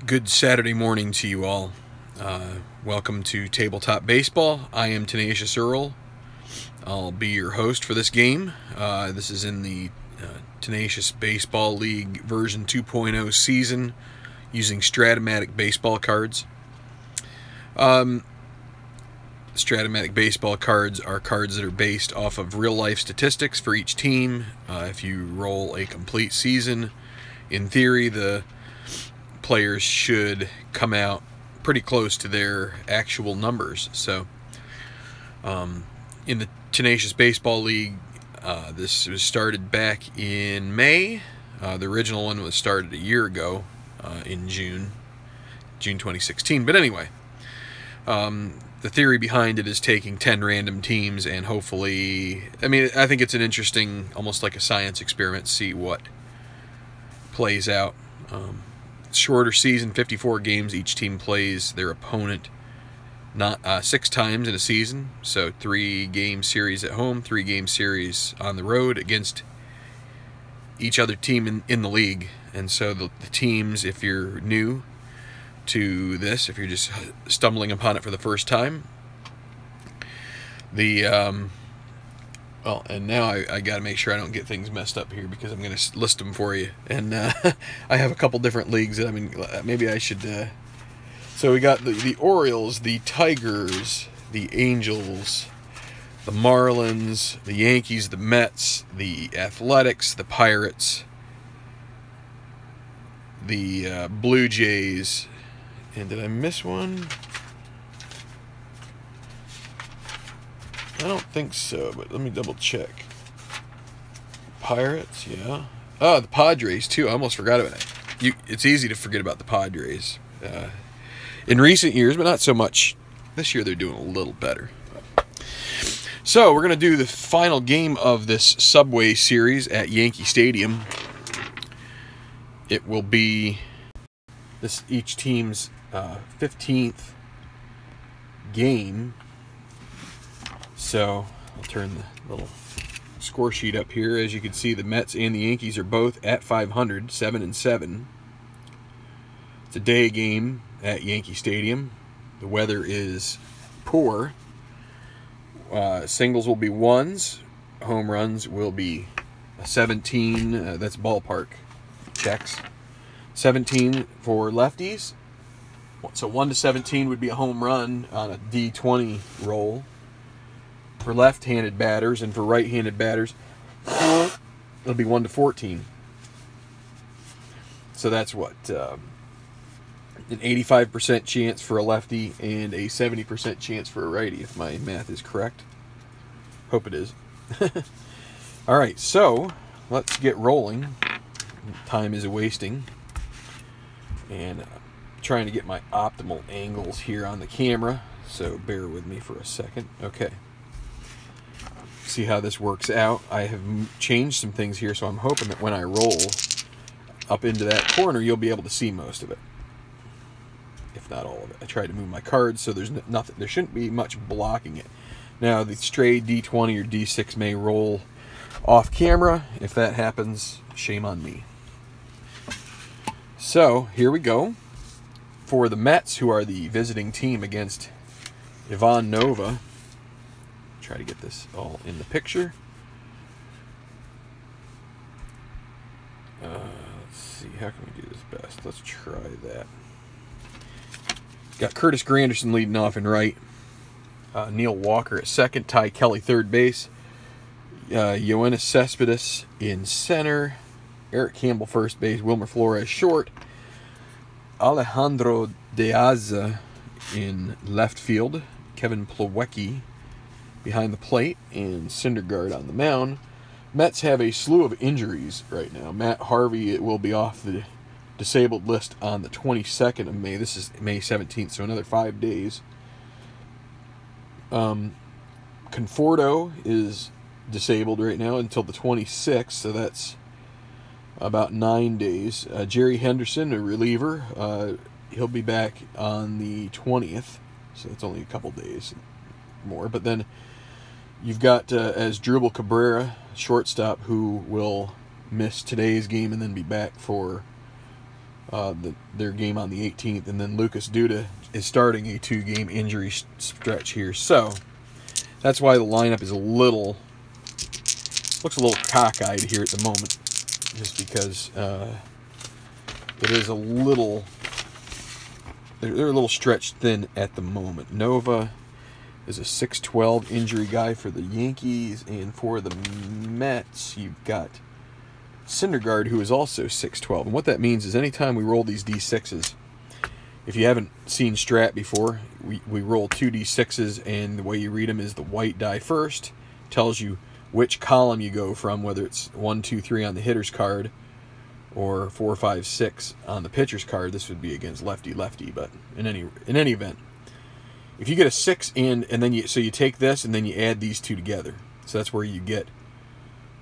Good Saturday morning to you all. Welcome to Tabletop Baseball. I am Tenacious Earl. I'll be your host for this game. This is in the Tenacious Baseball League version 2.0 season using Stratomatic baseball cards. Stratomatic baseball cards are cards that are based off of real-life statistics for each team. If you roll a complete season, in theory, the players should come out pretty close to their actual numbers. So in the Tenacious Baseball League, this was started back in May. The original one was started a year ago in June 2016. But anyway, the theory behind it is taking 10 random teams and hopefully, I think it's an interesting, almost like a science experiment, see what plays out. Shorter season, 54 games. Each team plays their opponent not 6 times in a season, so 3-game series at home, 3-game series on the road against each other team in the league. And so the teams, if you're new to this, if you're just stumbling upon it for the first time, well, and now I got to make sure I don't get things messed up here because I'm going to list them for you. And I have a couple different leagues that maybe I should. So we got the Orioles, the Tigers, the Angels, the Marlins, the Yankees, the Mets, the Athletics, the Pirates, the Blue Jays, and did I miss one? I don't think so, but let me double check. Pirates, yeah. Oh, the Padres, too. I almost forgot about it. It's easy to forget about the Padres. In recent years, but not so much. This year they're doing a little better. So, we're going to do the final game of this Subway series at Yankee Stadium. It will be each team's 15th game. So, I'll turn the little score sheet up here. As you can see, the Mets and the Yankees are both at 500, 7-7. It's a day game at Yankee Stadium. The weather is poor. Singles will be 1s. Home runs will be 17. That's ballpark checks. 17 for lefties. So 1 to 17 would be a home run on a D20 roll. For left-handed batters, and for right-handed batters, it'll be 1 to 14. So that's what, an 85% chance for a lefty and a 70% chance for a righty, if my math is correct. Hope it is. All right, so let's get rolling. Time is wasting, and trying to get my optimal angles here on the camera. So bear with me for a second. Okay. See how this works out. I have changed some things here, so I'm hoping that when I roll up into that corner, you'll be able to see most of it, if not all of it. I tried to move my cards so there's nothing. There shouldn't be much blocking it. Now, the stray D20 or D6 may roll off camera. If that happens, shame on me. So here we go. For the Mets, who are the visiting team against Ivan Nova. Try to get this all in the picture. Let's see, how can we do this best? Let's try that. Got Curtis Granderson leading off in right. Neil Walker at second. Ty Kelly third base. Yoenis Cespedes in center. Eric Campbell first base. Wilmer Flores short. Alejandro De Aza in left field. Kevin Plawecki behind the plate, and Syndergaard on the mound. Mets have a slew of injuries right now. Matt Harvey will be off the disabled list on the 22nd of May. This is May 17th, so another 5 days. Conforto is disabled right now until the 26th, so that's about 9 days. Jerry Henderson, a reliever, he'll be back on the 20th, so that's only a couple days more. But then you've got Asdrubal Cabrera, shortstop, who will miss today's game and then be back for their game on the 18th, and then Lucas Duda is starting a 2-game injury stretch here. So that's why the lineup is looks a little cockeyed here at the moment, just because it is a little, they're a little stretched thin at the moment. Nova is a 6'12" injury guy for the Yankees, and for the Mets, you've got Syndergaard, who is also 6'12". And what that means is anytime we roll these D6s, if you haven't seen Strat before, we roll 2 D6s, and the way you read them is the white die first tells you which column you go from, whether it's 1, 2, 3 on the hitter's card or 4, 5, 6 on the pitcher's card. This would be against lefty-lefty, but in any event, if you get a 6 and then you take this and then you add these two together. So that's where you get,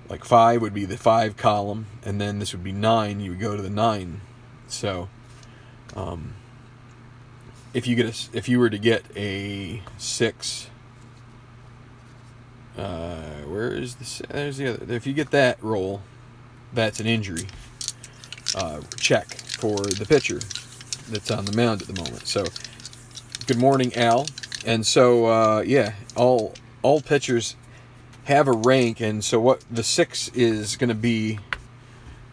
like 5 would be the 5 column, and then this would be 9. You would go to the 9. So, if you were to get a 6, there's the other. If you get that roll, that's an injury check for the pitcher that's on the mound at the moment. So, good morning, Al. And so, yeah, all pitchers have a rank, and so what the 6 is going to be,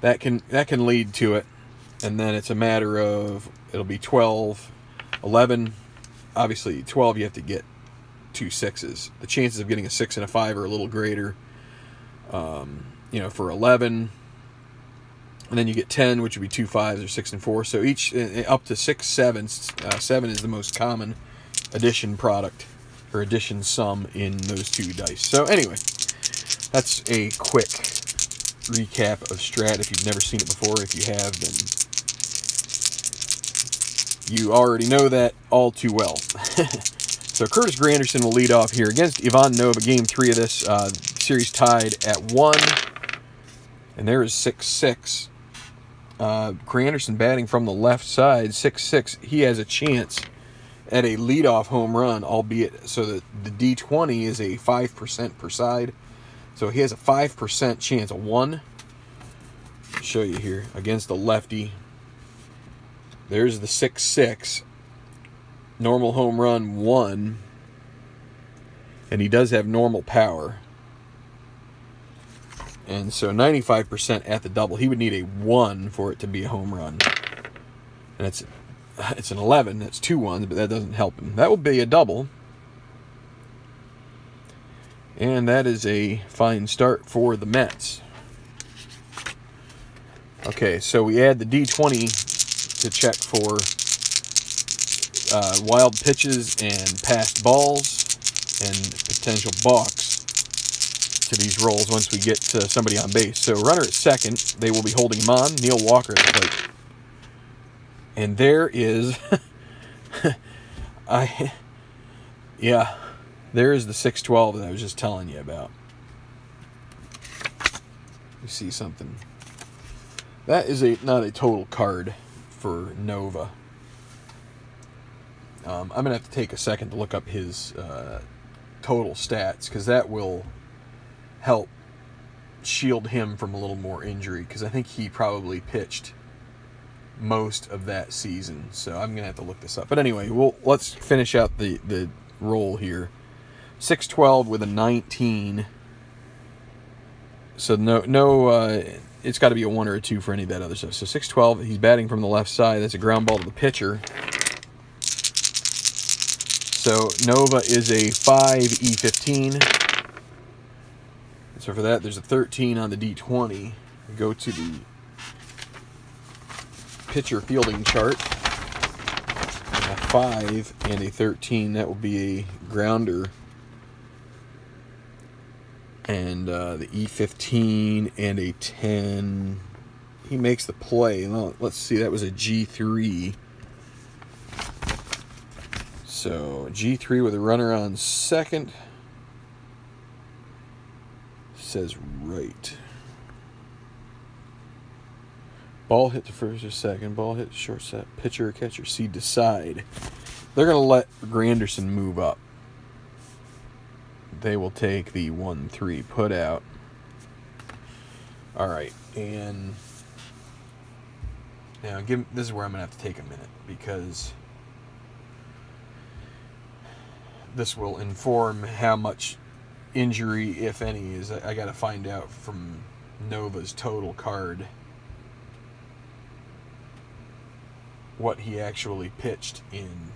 that can lead to it, and then it's a matter of, it'll be 12, 11, obviously 12 you have to get 2 6s. The chances of getting a 6 and a 5 are a little greater, for 11, and then you get 10, which would be 2 5s, or 6 and 4, so each, up to 6 7s, 7 is the most common addition product, or addition sum in those 2 dice. So anyway, that's a quick recap of Strat. If you've never seen it before, if you have, then you already know that all too well. So Curtis Granderson will lead off here against Ivan Nova. Game 3 of this series tied at 1, and there is 6-6. Granderson batting from the left side, 6-6. He has a chance at a leadoff home run, albeit so that the D20 is a 5% per side. So he has a 5% chance, a 1. I'll show you here, against the lefty. There's the 6-6. Normal home run, 1. And he does have normal power. And so 95% at the double. He would need a 1 for it to be a home run. And it's an 11. That's 2 1s, but that doesn't help him. That will be a double. And that is a fine start for the Mets. Okay, so we add the D20 to check for wild pitches and passed balls and potential balks to these rolls once we get somebody on base. So runner at second, they will be holding him on. Neil Walker at the plate. And there is, there is the 6-12 that I was just telling you about. You see something. That is not a total card for Nova. I'm going to have to take a second to look up his total stats, because that will help shield him from a little more injury, because I think he probably pitched most of that season. So I'm going to have to look this up. But anyway, let's finish out the roll here. 6-12 with a 19. So no, it's got to be a 1 or a 2 for any of that other stuff. So 6-12, he's batting from the left side. That's a ground ball to the pitcher. So Nova is a 5E15. So for that, there's a 13 on the D20. We go to the pitcher fielding chart. A 5 and a 13. That will be a grounder. And the E15 and a 10. He makes the play. Let's see, that was a G3. So G3 with a runner on second. Says right. Ball hit to first or second. Ball hit to shortstop. Pitcher or catcher. See, decide. They're going to let Granderson move up. They will take the 1-3 put out. All right. And Now, this is where I'm going to have to take a minute, because this will inform how much injury, if any, is. I got to find out from Nova's total card what he actually pitched in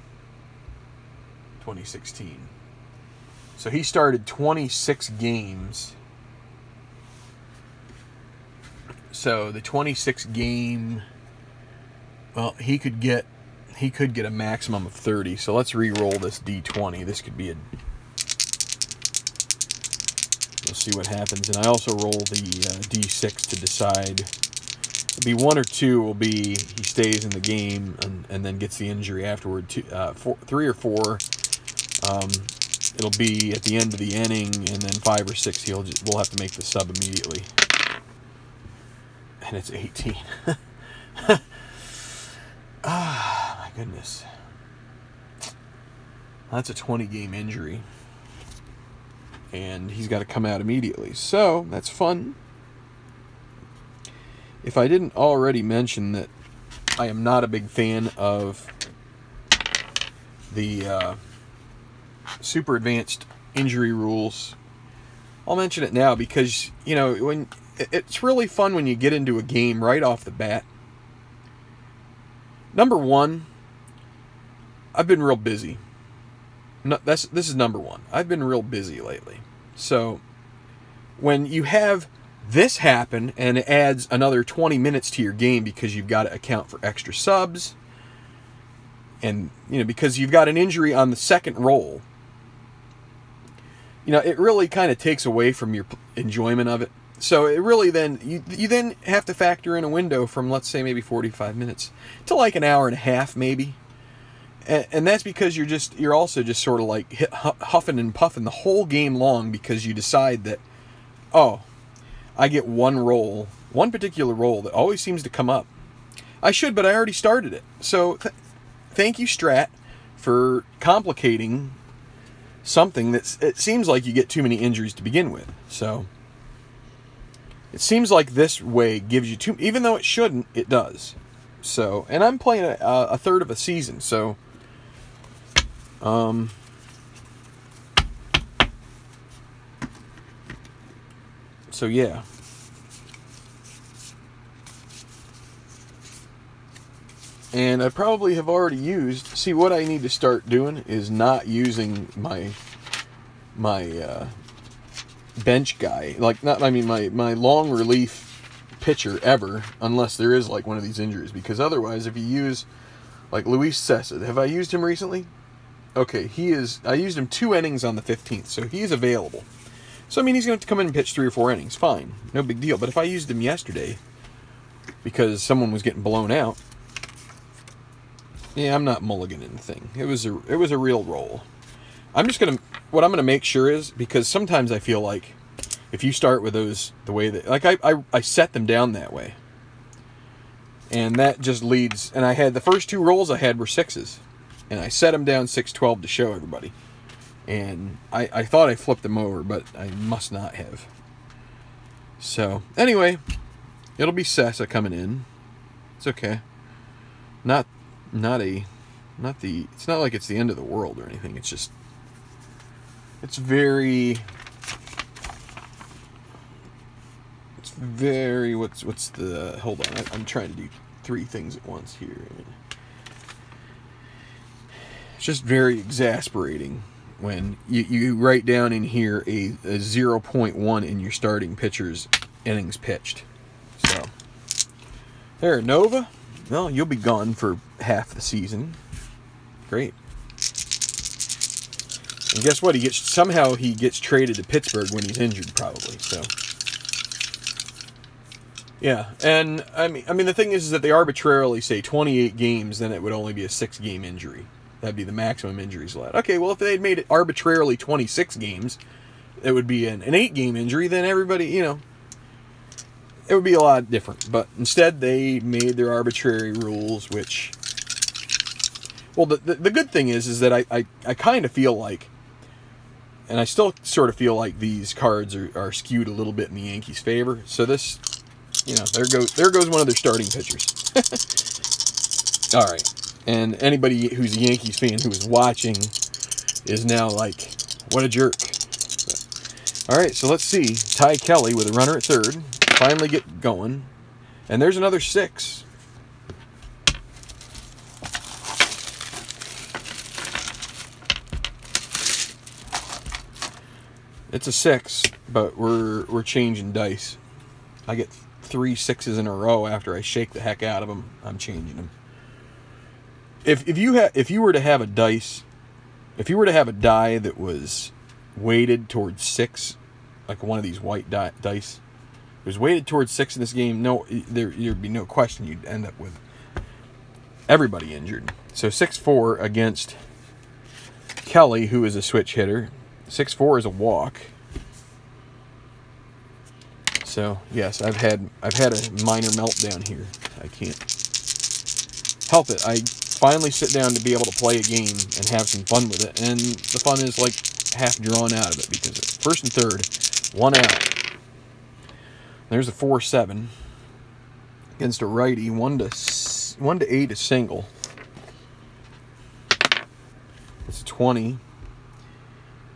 2016. So he started 26 games. So the 26 game, well, he could get a maximum of 30. So let's re-roll this D20. This could be a... We'll see what happens. And I also roll the D6 to decide. It'll be 1 or 2 will be he stays in the game and then gets the injury afterward. 3 or 4, it'll be at the end of the inning, and then 5 or 6 we'll have to make the sub immediately. And it's 18. Ah, my goodness. That's a 20-game injury. And he's got to come out immediately. So, that's fun. If I didn't already mention that I am not a big fan of the super advanced injury rules, I'll mention it now because, you know, when it's really fun when you get into a game right off the bat. Number one, I've been real busy. No, this is number one. I've been real busy lately. So when you have this happen and it adds another 20 minutes to your game because you've got to account for extra subs, and you know, because you've got an injury on the second roll, you know, it really kind of takes away from your enjoyment of it. So it really then you then have to factor in a window from, let's say, maybe 45 minutes to like an hour and a half maybe. And that's because you're also just sort of like huffing and puffing the whole game long because you decide that, oh, I get one particular roll that always seems to come up. I should, but I already started it. So thank you, Strat, for complicating something that it seems like you get too many injuries to begin with. So it seems like this way gives you too, even though it shouldn't, it does. So, and I'm playing a third of a season, so yeah. And I probably have already used... See, what I need to start doing is not using my bench guy. My long relief pitcher ever, unless there is like one of these injuries. Because otherwise, if you use like Luis Cessa, have I used him recently? Okay, I used him 2 innings on the 15th, so he is available. So, I mean, he's going to have to come in and pitch 3 or 4 innings. Fine. No big deal. But if I used him yesterday because someone was getting blown out, yeah, I'm not mulliganing the thing. It was a real roll. What I'm going to make sure is, because sometimes I feel like if you start with those the way that, like I set them down that way. And that just leads, and I had the first 2 rolls I had were 6s. And I set them down 6-12 to show everybody. And I thought I flipped them over, but I must not have. So, anyway, it'll be Cessa coming in. It's okay. It's not like it's the end of the world or anything. It's just, it's very, what's the, hold on, I'm trying to do 3 things at once here. It's just very exasperating when you write down in here a 0.1 in your starting pitcher's innings pitched. So, there, Nova. Well, you'll be gone for half the season. Great. And guess what? Somehow he gets traded to Pittsburgh when he's injured, probably. So, yeah. And I mean, the thing is that they arbitrarily say 28 games, then it would only be a 6-game injury. That'd be the maximum injuries allowed. Okay, well, if they'd made it arbitrarily 26 games, it would be an 8-game injury, then everybody, you know, it would be a lot different. But instead, they made their arbitrary rules, which, well, the good thing is that I kind of feel like, and I still sort of feel like these cards are skewed a little bit in the Yankees' favor. So this, you know, there goes one of their starting pitchers. All right. And anybody who's a Yankees fan who is watching is now like, what a jerk. But, all right, so let's see. Ty Kelly with a runner at third. Finally get going. And there's another 6. It's a 6, but we're changing dice. I get 3 6s in a row after I shake the heck out of them. I'm changing them. If you were to have a dice, if you were to have a die that was weighted towards 6, like one of these white dice, it was weighted towards 6 in this game. No, there'd be no question you'd end up with everybody injured. So 6-4 against Kelly, who is a switch hitter. 6-4 is a walk. So yes, I've had a minor meltdown here. I can't help it. I finally sit down to be able to play a game and have some fun with it, and the fun is like half drawn out of it because it's first and third, 1 out. There's a 4-7 against a righty. 1 to 8 is single. It's a 20,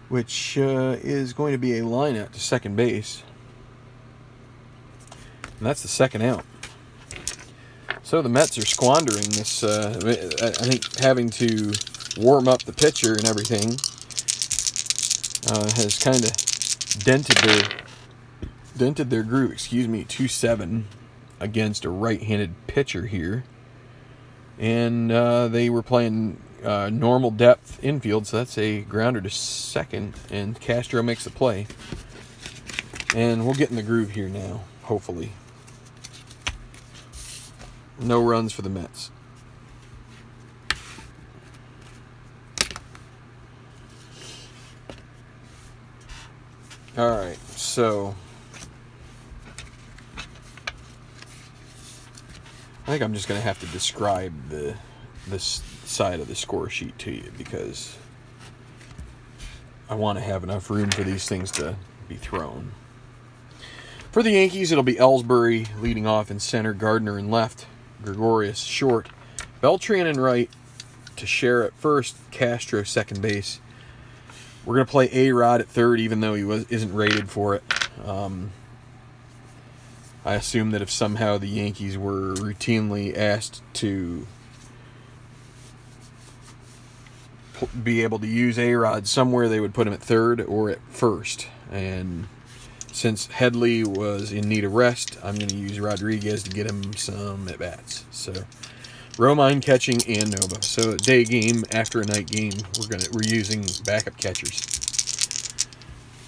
which is going to be a line out to second base. And that's the 2nd out. So the Mets are squandering this. I think having to warm up the pitcher and everything has kind of dented their groove. Excuse me, 2-7 against a right-handed pitcher here, and they were playing normal depth infield, so that's a grounder to second, and Castro makes the play, and we'll get in the groove here now. Hopefully, no runs for the Mets. All right, so I think I'm just going to have to describe this side of the score sheet to you because I want to have enough room for these things to be thrown. For the Yankees, it'll be Ellsbury leading off in center, Gardner in left, Gregorius short, Beltran in right, Teixeira at first, Castro second base. We're going to play A-Rod at third, even though he isn't rated for it. I assume that if somehow the Yankees were routinely asked to be able to use A-Rod somewhere, they would put him at third or at first. And since Headley was in need of rest, I'm going to use Rodriguez to get him some at-bats. So Romine catching and Nova. So day game after a night game, we're using backup catchers.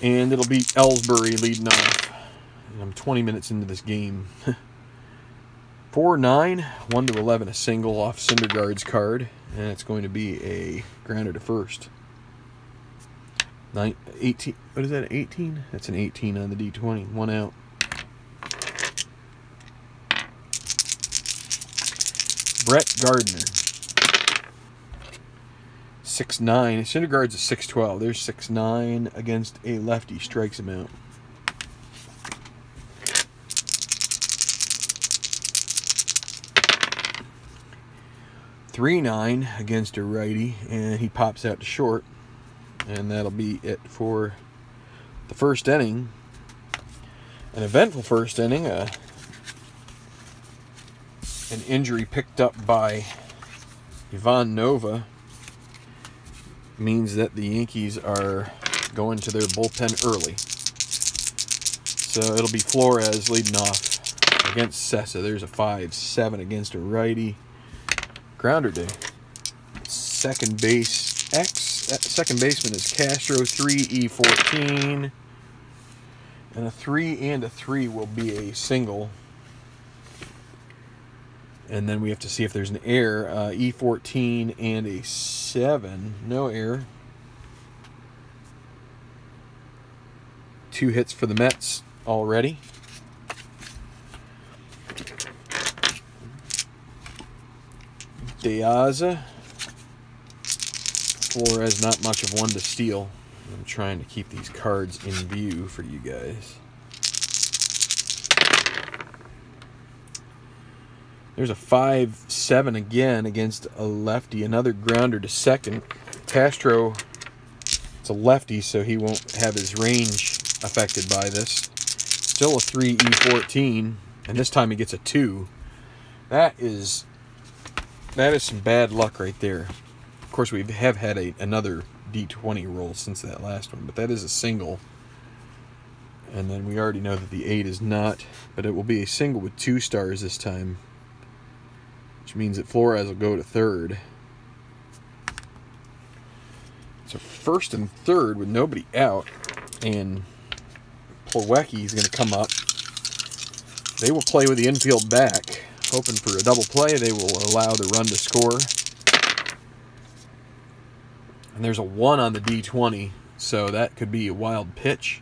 And it'll be Ellsbury leading off. I'm 20 minutes into this game. 4-9, 1 to 11, a single off Syndergaard's card, and it's going to be a grounder to first. 18. What is that? 18? That's an 18 on the D20. 1 out. Brett Gardner. 6'9". Syndergaard's a 6'12". There's 6'9" against a lefty. Strikes him out. .39 against a righty, and he pops out to short, and that'll be it for the first inning. An eventful first inning. An injury picked up by Ivan Nova means that the Yankees are going to their bullpen early. So it'll be Flores leading off against Sessa. There's a 5-7 against a righty. Grounder day. Second baseman is Castro, 3E14. And a 3 and a 3 will be a single. And then we have to see if there's an error. E14 and a 7. No error. 2 hits for the Mets already. Deaza. Flores, not much of one to steal. I'm trying to keep these cards in view for you guys. There's a 5-7 again against a lefty. Another grounder to second. Castro, it's a lefty, so he won't have his range affected by this. Still a 3 E14, and this time he gets a 2. That is some bad luck right there. Of course, we have had another D20 roll since that last one, but that is a single. And then we already know that the 8 is not, but it will be a single with 2 stars this time, which means that Flores will go to third. So first and third with nobody out, and Plawecki is going to come up. They will play with the infield back, hoping for a double play. They will allow the run to score. And there's a 1 on the D20, so that could be a wild pitch.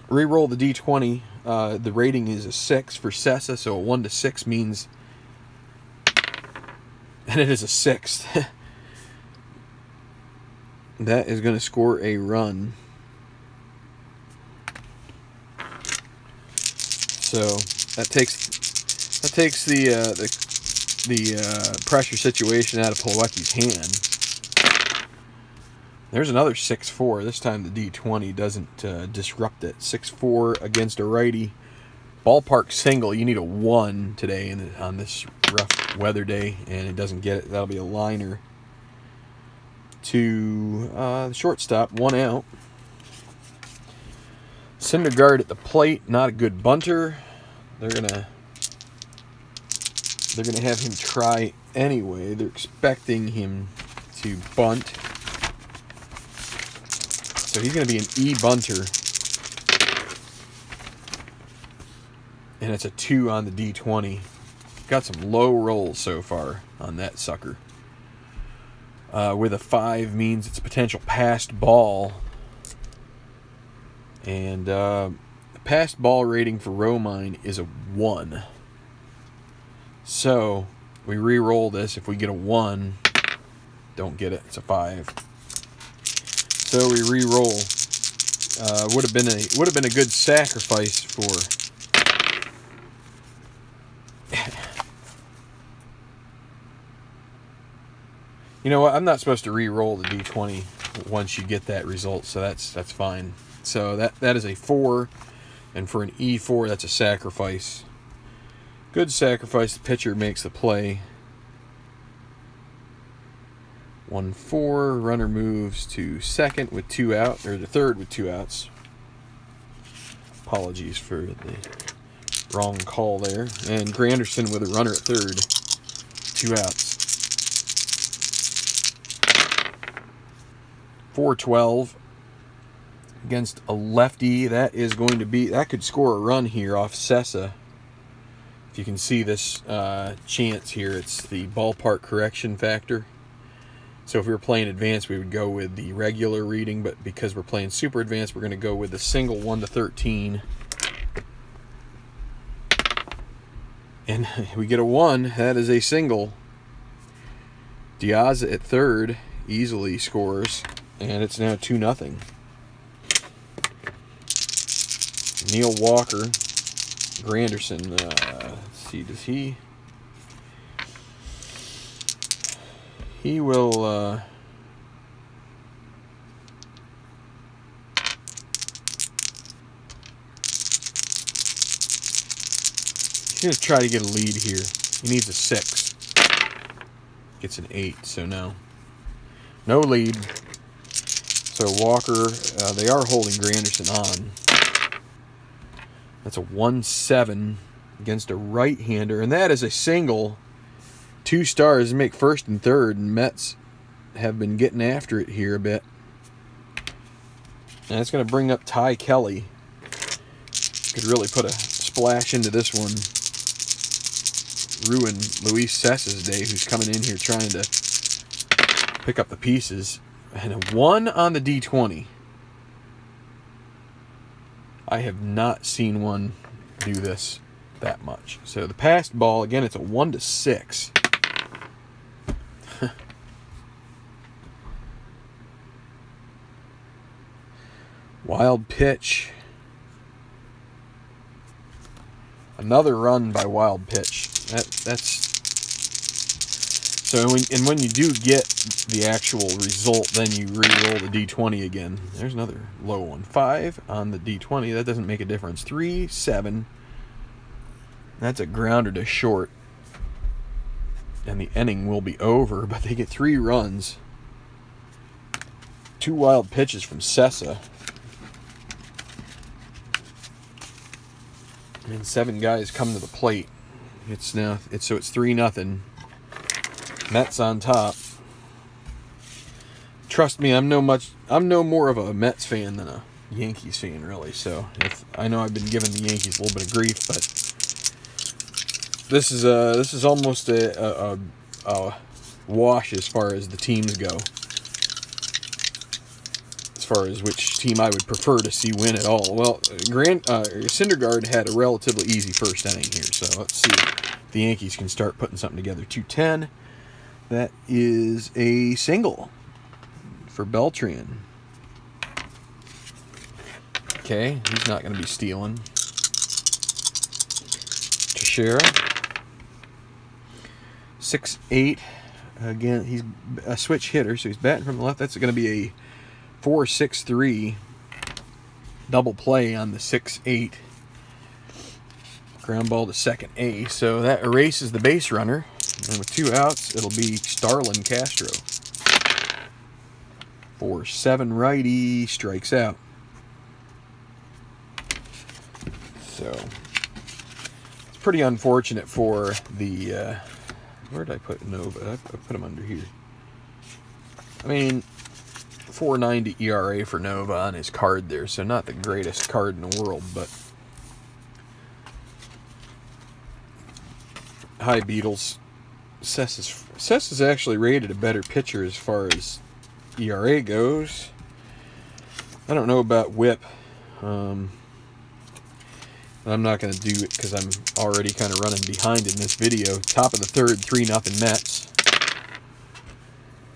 Reroll the D20. The rating is a 6 for Sessa, so a 1 to 6 means, and it is a 6th. That is going to score a run. So that takes the pressure situation out of Plawecki's hand. There's another 6-4. This time the D20 doesn't disrupt it. 6-4 against a righty. Ballpark single. You need a 1 today on this rough weather day, and it doesn't get it. That'll be a liner to the shortstop. 1 out. Syndergaard at the plate. Not a good bunter. They're gonna have him try anyway. They're expecting him to bunt. So he's going to be an E bunter. And it's a 2 on the D20. Got some low rolls so far on that sucker. With a 5 means it's a potential passed ball. And the passed ball rating for Romine is a 1. So we re-roll this. If we get a 1, don't get it. It's a 5. So we re-roll. Would have been a good sacrifice for. You know what? I'm not supposed to re-roll the D20 once you get that result, so that's fine. So that is a 4, and for an E4, that's a sacrifice. Good sacrifice. The pitcher makes the play. 1-4. Runner moves to second with 2 out, or the third with 2 outs. Apologies for the wrong call there. And Granderson with a runner at third. 2 outs. 4-12 against a lefty. That could score a run here off Sessa. If you can see this chance here, it's the ballpark correction factor. So if we were playing advanced, we would go with the regular reading, but because we're playing super advanced, we're going to go with the single 1 to 13. And we get a 1. That is a single. Diaz at third easily scores, and it's now 2-0. Neil Walker, Granderson. Let's see, does he? He will. He's going to try to get a lead here. He needs a 6. Gets an 8, so no lead. So Walker, they are holding Granderson on. That's a 1-7 against a right-hander, and that is a single. 2 stars make first and third, and Mets have been getting after it here a bit. And it's going to bring up Ty Kelly. Could really put a splash into this one. Ruin Luis Sessa's day, who's coming in here trying to pick up the pieces. And a 1 on the D20. I have not seen one do this that much. So the passed ball, again, it's a 1 to 6. Wild pitch. Another run by wild pitch. That's so. When you do get the actual result, then you re-roll the D20 again. There's another low one. 5 on the D20. That doesn't make a difference. 3, 7. That's a grounder to short, and the inning will be over. But they get 3 runs. 2 wild pitches from Sessa. And 7 guys come to the plate. It's 3-0. Mets on top. Trust me, I'm no more of a Mets fan than a Yankees fan, really. So I know I've been giving the Yankees a little bit of grief, but this is almost a wash as far as the teams go. As far as which team I would prefer to see win at all. Well, Syndergaard had a relatively easy first inning here, so let's see if the Yankees can start putting something together. 2-10. That is a single for Beltran. Okay, he's not going to be stealing. Teixeira. 6-8. Again, he's a switch hitter, so he's batting from the left. That's going to be a 4-6-3 double play on the 6-8. Ground ball to second A. So that erases the base runner. And with 2 outs, it'll be Starlin Castro. 4-7 righty, strikes out. So it's pretty unfortunate for the where did I put Nova? I put him under here. I mean, 4.90 ERA for Nova on his card there, so not the greatest card in the world, but hi Beatles. Sess is actually rated a better pitcher as far as ERA goes. I don't know about WHIP. I'm not going to do it because I'm already kind of running behind in this video. Top of the third, 3-0 Mets.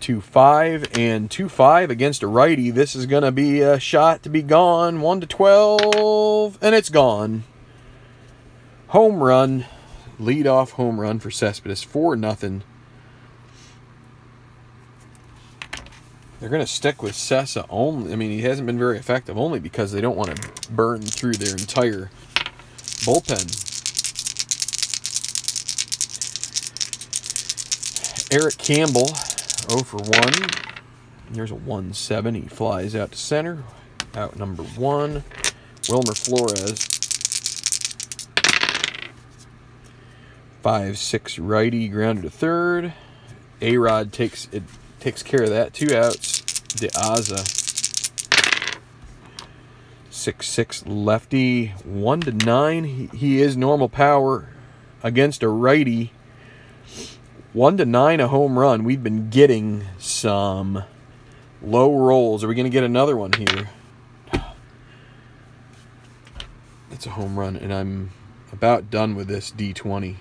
2-5 and 2-5 against a righty. This is going to be a shot to be gone. 1-12, and it's gone. Home run. Lead-off home run for Cespedes. 4-0. They're going to stick with Sessa only. I mean, he hasn't been very effective only because they don't want to burn through their entire bullpen. Eric Campbell, 0 for 1. There's a 1-7. He flies out to center. Out number 1. Wilmer Flores. 5-6 righty, grounded to third. A-Rod takes care of that. 2 outs. DeAza. 6-6 lefty. 1-9. He is normal power against a righty. 1-9 a home run. We've been getting some low rolls. Are we going to get another one here? It's a home run, and I'm about done with this D20.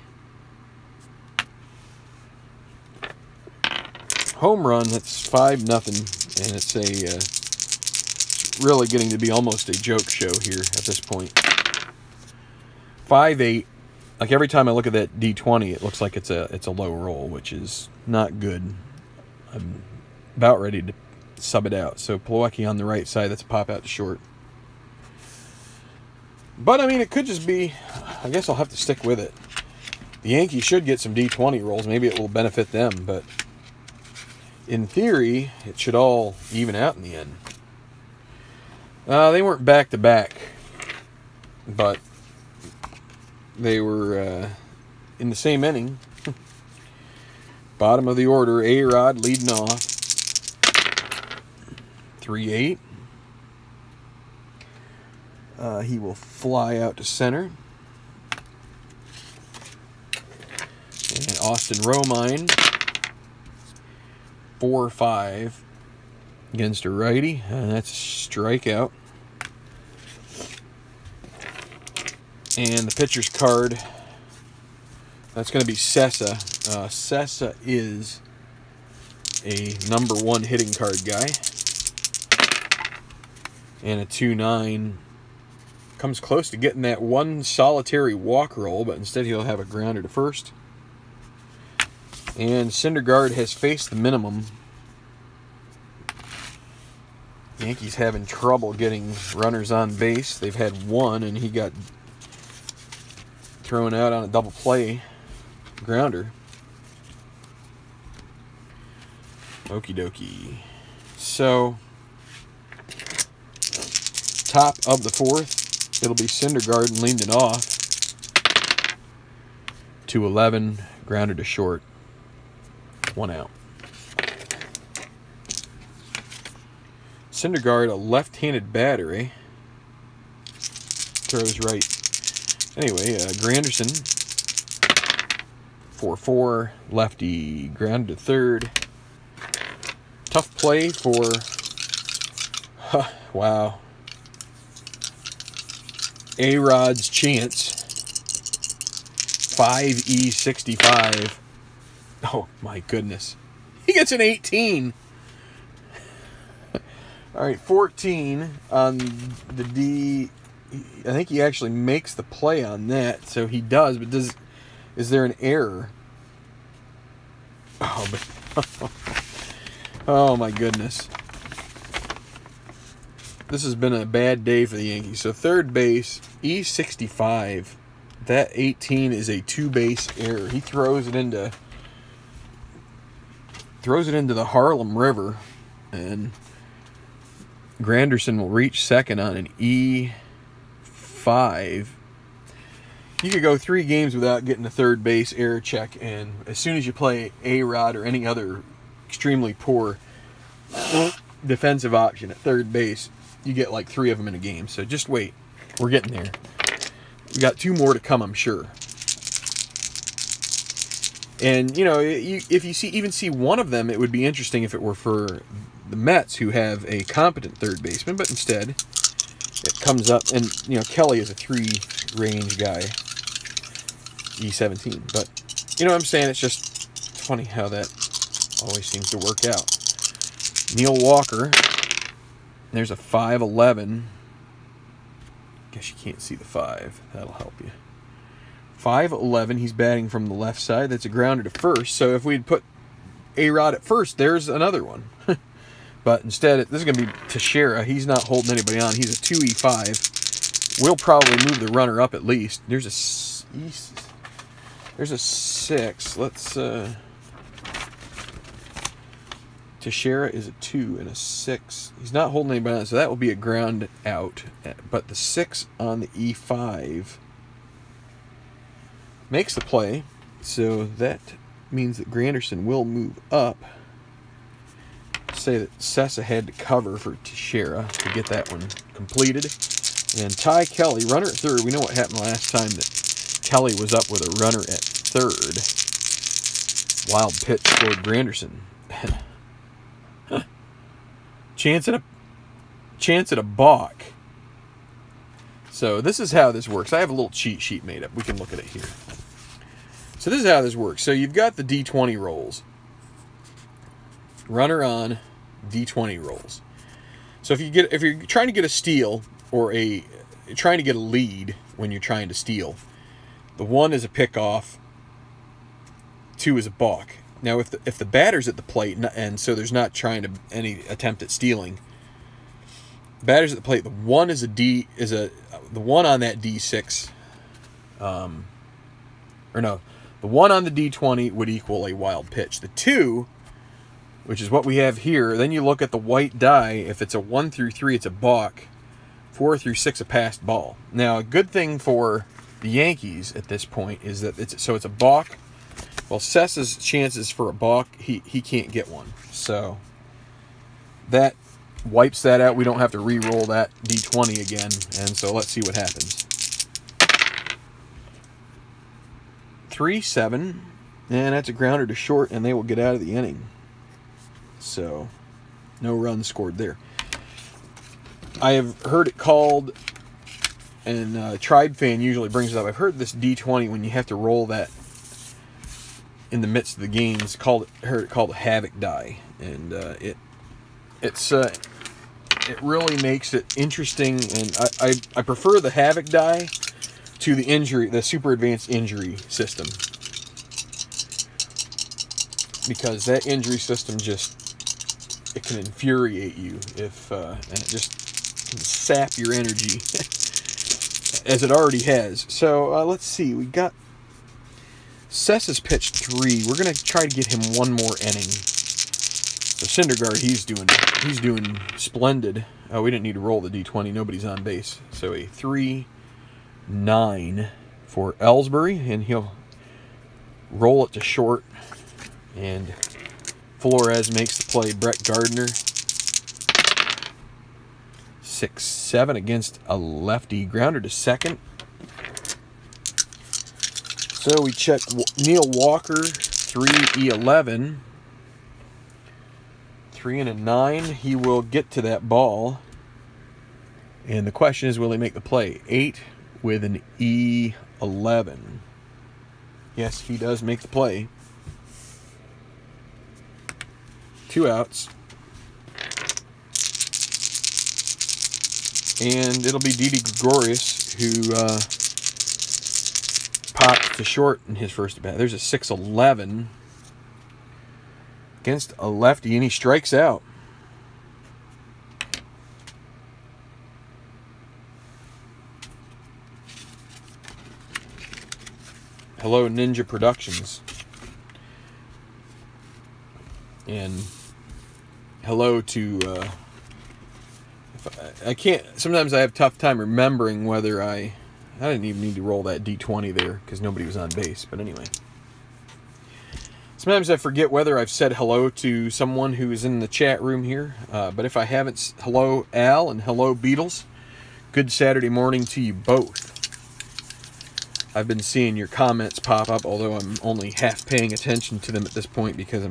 Home run, that's 5-0, and it's really getting to be almost a joke show here at this point. 5-8. Like every time I look at that D20, it looks like it's a low roll, which is not good. I'm about ready to sub it out. So Plawecki on the right side, that's a pop out to short. But I mean, it could just be. I guess I'll have to stick with it. The Yankees should get some D20 rolls. Maybe it will benefit them, but in theory, it should all even out in the end. They weren't back-to-back, but they were in the same inning. Bottom of the order, A-Rod leading off. 3-8. He will fly out to center. And Austin Romine. 4-5 against a righty, and that's a strikeout. And the pitcher's card, that's going to be Sessa. Sessa is a number 1 hitting card guy. And a 2-9 comes close to getting that one solitary walk roll, but instead he'll have a grounder to first. And Syndergaard has faced the minimum. Yankees having trouble getting runners on base. They've had one, and he got thrown out on a double play grounder. Okie dokie. So, top of the fourth, it'll be Syndergaard and Linden off. 2-11, grounder to short. 1 out. Syndergaard, a left-handed batter, eh? Throws right. Anyway, Granderson, 4-4, lefty, grounded to third. Tough play for, wow, A-Rod's chance. 5E65. Oh, my goodness. He gets an 18. All right, 14 on the D. I think he actually makes the play on that, so he does. But is there an error? Oh, but oh my goodness. This has been a bad day for the Yankees. So third base, E65. That 18 is a two-base error. He throws it into the Harlem River, and Granderson will reach second on an E5. You could go 3 games without getting a third base error check, and as soon as you play A-Rod or any other extremely poor defensive option at third base, you get like 3 of them in a game. So just wait. We're getting there. We got 2 more to come, I'm sure. And, you know, if you even see one of them, it would be interesting if it were for the Mets, who have a competent third baseman, but instead it comes up, and, you know, Kelly is a 3-range guy, E17. But, you know what I'm saying? It's just funny how that always seems to work out. Neil Walker, there's a 5-11. Guess you can't see the 5. That'll help you. 5-11. He's batting from the left side. That's a grounder to first. So if we'd put A-Rod at first, there's another one. But instead, this is going to be Teixeira. He's not holding anybody on. He's a 2E5. We'll probably move the runner up at least. There's a 6. Let's... Teixeira is a 2 and a 6. He's not holding anybody on, so that will be a ground out. But the 6 on the E5 makes the play, so that means that Granderson will move up. Say that Sessa had to cover for Teixeira to get that one completed. And Ty Kelly, runner at third. We know what happened last time, that Kelly was up with a runner at third. Wild pitch for Granderson. Chance at a balk. So this is how this works. I have a little cheat sheet made up. We can look at it here. So this is how this works. So you've got the D20 rolls. Runner on, D20 rolls. So if you're trying to get a steal, or trying to get a lead when you're trying to steal, the 1 is a pickoff, 2 is a balk. Now if the batter's at the plate, and so there's not trying to any attempt at stealing, batter's at the plate, the 1 is the 1 on that D6, the 1 on the D20 would equal a wild pitch. The 2, which is what we have here, then you look at the white die. If it's a 1 through 3, it's a balk. 4 through 6, a passed ball. Now, a good thing for the Yankees at this point is that it's a balk. Well, Sessa's chances for a balk, he can't get one. So that wipes that out. We don't have to re-roll that D20 again. And so let's see what happens. 3-7, and that's a grounder to short, and they will get out of the inning. So no runs scored there. I have heard it called, and Tribe Fan usually brings it up. I've heard this D20 when you have to roll that in the midst of the games. Heard it called a havoc die, and it's it really makes it interesting, and I prefer the Havoc die to the super advanced injury system, because that injury system it can infuriate you and it just can sap your energy as it already has. So let's see, we got Cessa's pitched 3. We're gonna try to get him one more inning. So Syndergaard, he's doing splendid. Oh, we didn't need to roll the D20. Nobody's on base. So a 3-9 for Ellsbury, and he'll roll it to short. And Flores makes the play. Brett Gardner, 6-7 against a lefty. Grounder to second. So we check Neil Walker, 3-11. 3 and a 9. He will get to that ball. And the question is, will he make the play? 8 with an E11. Yes, he does make the play. 2 outs. And it'll be Didi Gregorius who pops to short in his first at bat. There's a 6-11 against a lefty, and he strikes out. Hello, Ninja Productions. And hello to I can't, sometimes I have a tough time remembering whether I didn't even need to roll that D20 there because nobody was on base, but anyway. Sometimes I forget whether I've said hello to someone who is in the chat room here, but if I haven't, hello Al and hello Beatles. Good Saturday morning to you both. I've been seeing your comments pop up, although I'm only half paying attention to them at this point because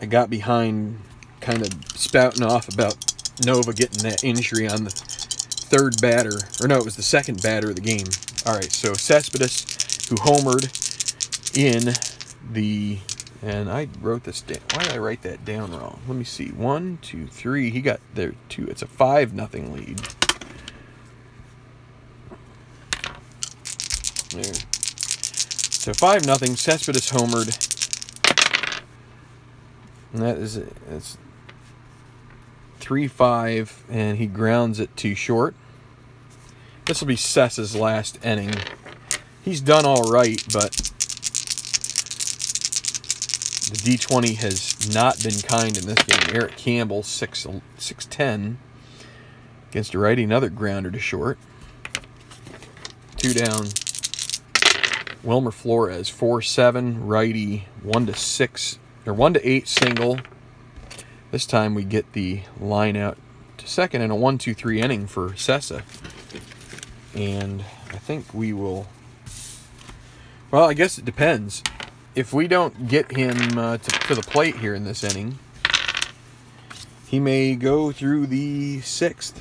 I got behind kind of spouting off about Nova getting that injury on the third batter, or no, it was the second batter of the game. All right, so Cespedes, who homered in the, and I wrote this down. Why did I write that down wrong? Let me see. 1, 2, 3. He got there 2. It's a 5-0 lead. There. So 5-0. Cespedes homered, and that is it. It's 3-5, and he grounds it to short. This will be Cessa's last inning. He's done all right, but the D20 has not been kind in this game. Eric Campbell, 6-10 against a righty. Another grounder to short. 2 down. Wilmer Flores, 4-7, righty, 1-6 or 1-8 single. This time we get the line out to second in a 1-2-3 inning for Cessa. And I think we will, well, I guess it depends. If we don't get him to the plate here in this inning, he may go through the 6th.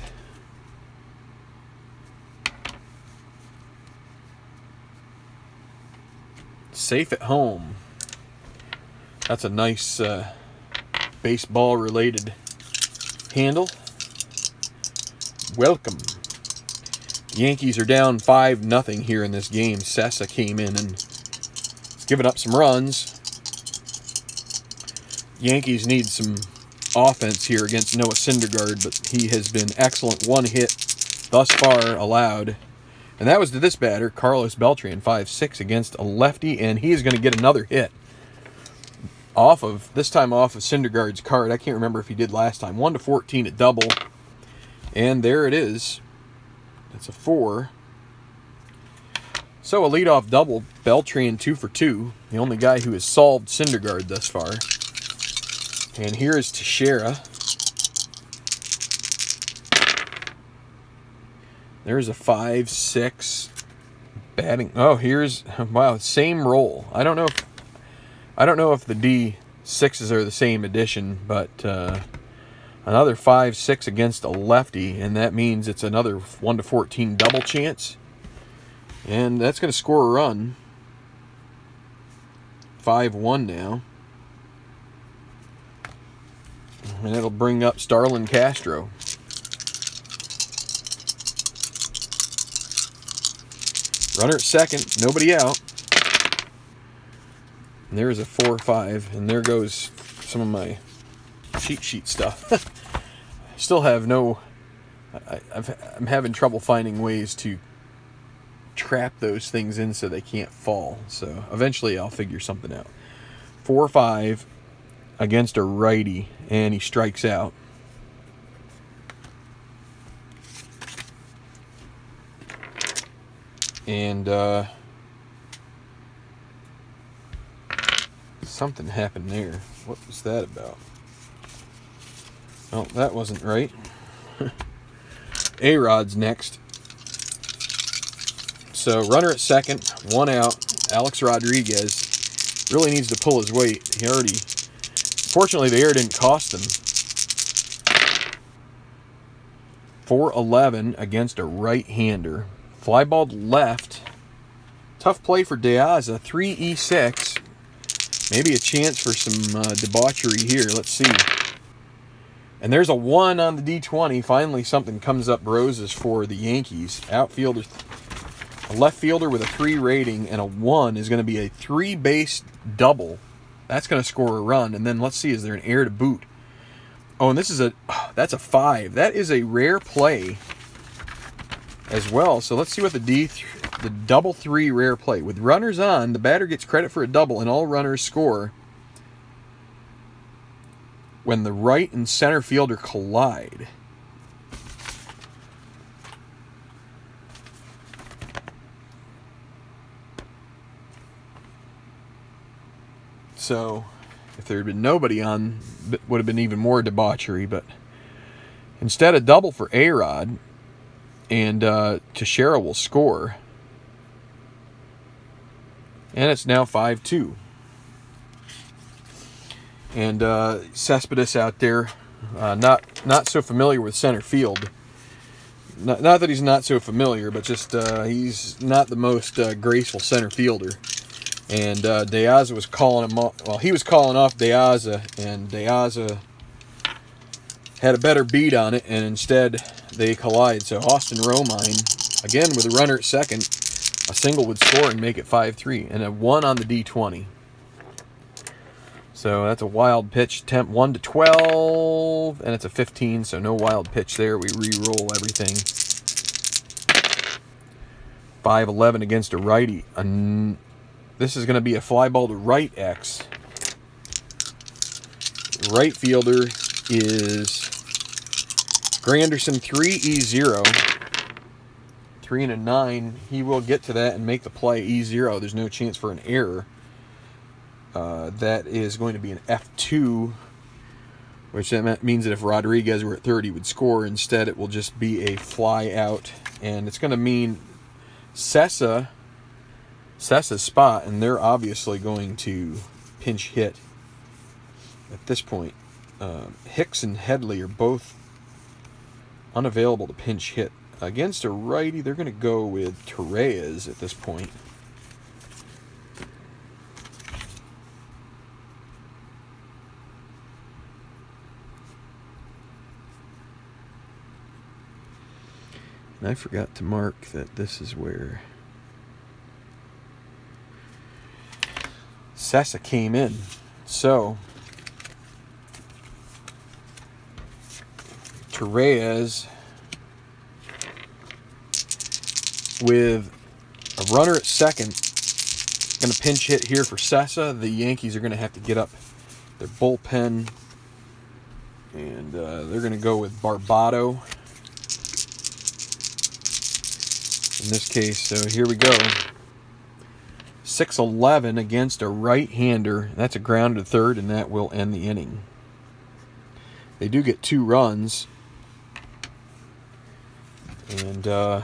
Safe at home. That's a nice baseball-related handle. Welcome. The Yankees are down 5-0 here in this game. Cessa came in and has given up some runs. Yankees need some offense here against Noah Syndergaard, but he has been excellent. 1 hit thus far allowed. And that was to this batter, Carlos Beltran, 5-6 against a lefty, and he is going to get another hit. This time off of Syndergaard's card. I can't remember if he did last time. 1-14 at double. And there it is. That's a 4. So a leadoff double. Beltran 2 for 2. The only guy who has solved Syndergaard thus far. And here is Teixeira. There's a 5-6 batting. Oh, here's, wow, same roll. I don't know if the D6s are the same edition, but another 5-6 against a lefty, and that means it's another 1-14 double chance. And that's going to score a run. 5-1 now. and it'll bring up Starlin Castro. Runner at second, nobody out. And there's a 4-5, and there goes some of my cheat sheet stuff. Still have no... I'm having trouble finding ways to trap those things in so they can't fall. So eventually I'll figure something out. 4-5 against a righty, and he strikes out. And something happened there. What was that about? Oh, that wasn't right. A-Rod's next. So runner at second, 1 out. Alex Rodriguez really needs to pull his weight. He already... Fortunately, the air didn't cost him. 4-11 against a right-hander. Fly ball left. Tough play for De Aza. 3-E6. Maybe a chance for some debauchery here. Let's see. And there's a 1 on the D20. Finally, something comes up roses for the Yankees. Outfielder, a left fielder with a 3 rating, and a 1 is going to be a 3-base double. That's going to score a run. And then let's see, is there an air to boot? Oh, and this is that's a 5. That is a rare play as well. So let's see what the double 3 rare play. With runners on, the batter gets credit for a double, and all runners score when the right and center fielder collide. So, if there had been nobody on, it would have been even more debauchery. But instead, a double for A-Rod, and Teixeira will score. And it's now 5-2. And Cespedes out there, not so familiar with center field. Not that he's not so familiar, but just he's not the most graceful center fielder. And De Aza was calling him off. Well, he was calling off De Aza, and De Aza had a better beat on it, and instead they collide. So Austin Romine, again with a runner at second, a single would score and make it 5-3, and a 1 on the D20. So that's a wild pitch attempt, 1-12, and it's a 15, so no wild pitch there. We re-roll everything. 5-11 against a righty. This is going to be a fly ball to right X. Right fielder is Granderson, 3-E0. 3 and a 9. He will get to that and make the play. E0. There's no chance for an error. That is going to be an F2, which that means that if Rodriguez were at third, he would score. Instead, it will just be a fly out, and it's going to mean Sessa's spot, and they're obviously going to pinch hit at this point. Hicks and Headley are both unavailable to pinch hit. Against a righty, they're going to go with Torres at this point. And I forgot to mark that this is where Sessa came in. So Torres with a runner at second, going to pinch hit here for Sessa. The Yankees are going to have to get up their bullpen, and they're going to go with Barbado in this case. So here we go. 6-11 against a right-hander. That's a ground to third, and that will end the inning. They do get 2 runs, and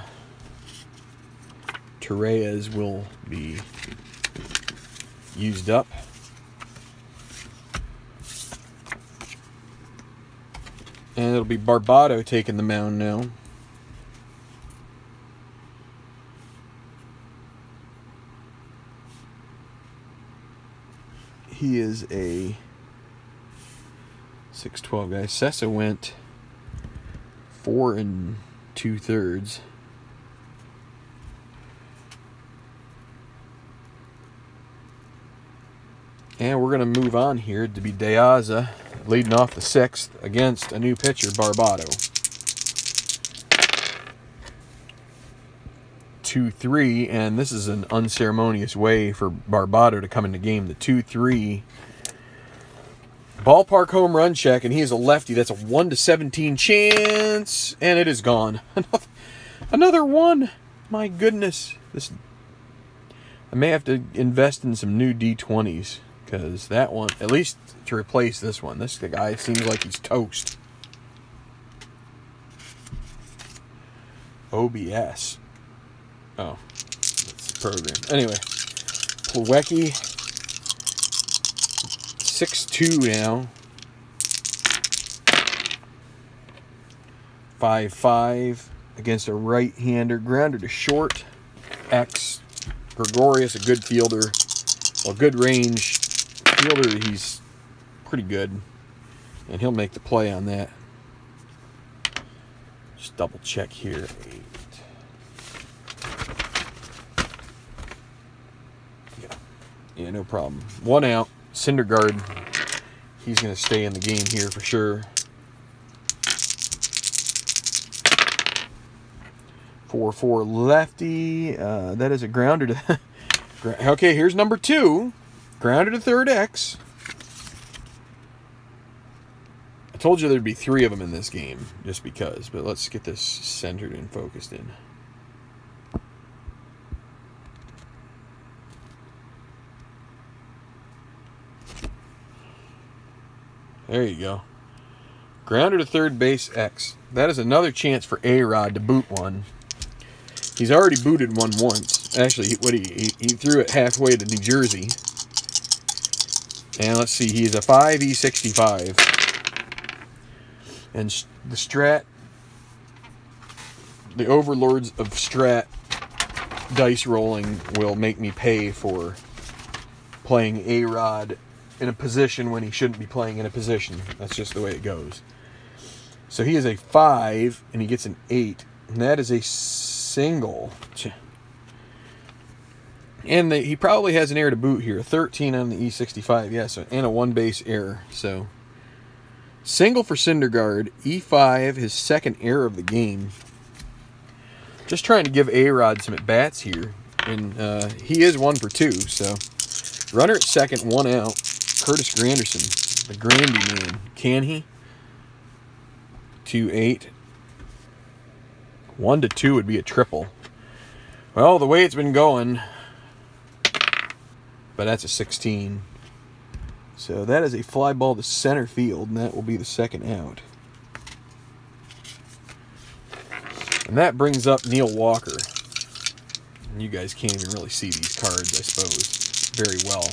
Torres will be used up. And it'll be Barbado taking the mound now. He is a 6-12 guys. Sessa went 4 2/3. And we're going to move on here to be Deaza leading off the 6th against a new pitcher, Barbado. 2-3, and this is an unceremonious way for Barbado to come in the game. The 2-3 ballpark home run check, and he is a lefty. That's a 1-17 chance, and it is gone. Another one. My goodness. I may have to invest in some new D20s, because that one, at least to replace this one. The guy seems like he's toast. OBS. Oh, that's the program. Anyway, Plawecki, 6-2 now. 5-5 against a right-hander. Grounder to short. X. Gregorius, a good fielder. Well, good range fielder. He's pretty good. And he'll make the play on that. Just double check here. 8. Yeah, no problem. 1 out. Syndergaard. He's going to stay in the game here for sure. 4-4 lefty. That is a grounder to... Okay, here's number 2. Grounder to third X. I told you there'd be 3 of them in this game, just because. But let's get this centered and focused in. There you go. Grounder to third base X. That is another chance for A-Rod to boot one. He's already booted one once. Actually, he threw it halfway to New Jersey. And let's see, he's a 5E65. And the overlords of Strat dice rolling will make me pay for playing A-Rod in a position when he shouldn't be playing in a position. That's just the way it goes. So he is a 5, and he gets an 8. And that is a single. And he probably has an error to boot here. 13 on the E65, yes, and a 1-base error. So, single for Syndergaard. E5, his second error of the game. Just trying to give A-Rod some at-bats here. And he is 1 for 2, so. Runner at second, 1 out. Curtis Granderson, the Grandy man. Can he? 2-8. 1-2 would be a triple. Well, the way it's been going, but that's a 16. So that is a fly ball to center field, and that will be the second out. And that brings up Neil Walker. And you guys can't even really see these cards, I suppose, very well.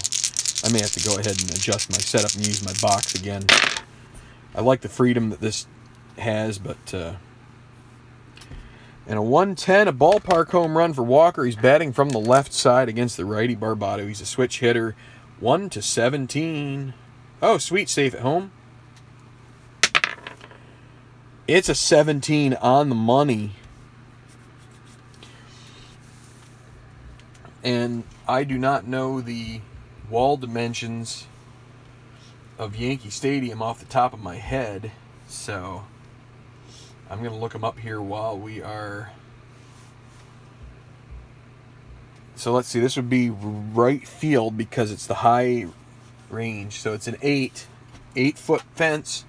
I may have to go ahead and adjust my setup and use my box again. I like the freedom that this has, but... And a 110, a ballpark home run for Walker. He's batting from the left side against the righty Barbado. He's a switch hitter. 1-17. Oh, sweet, safe at home. It's a 17 on the money. And I do not know the wall dimensions of Yankee Stadium off the top of my head, so I'm going to look them up here while we are... So let's see, this would be right field because it's the high range. So it's an 8-foot fence.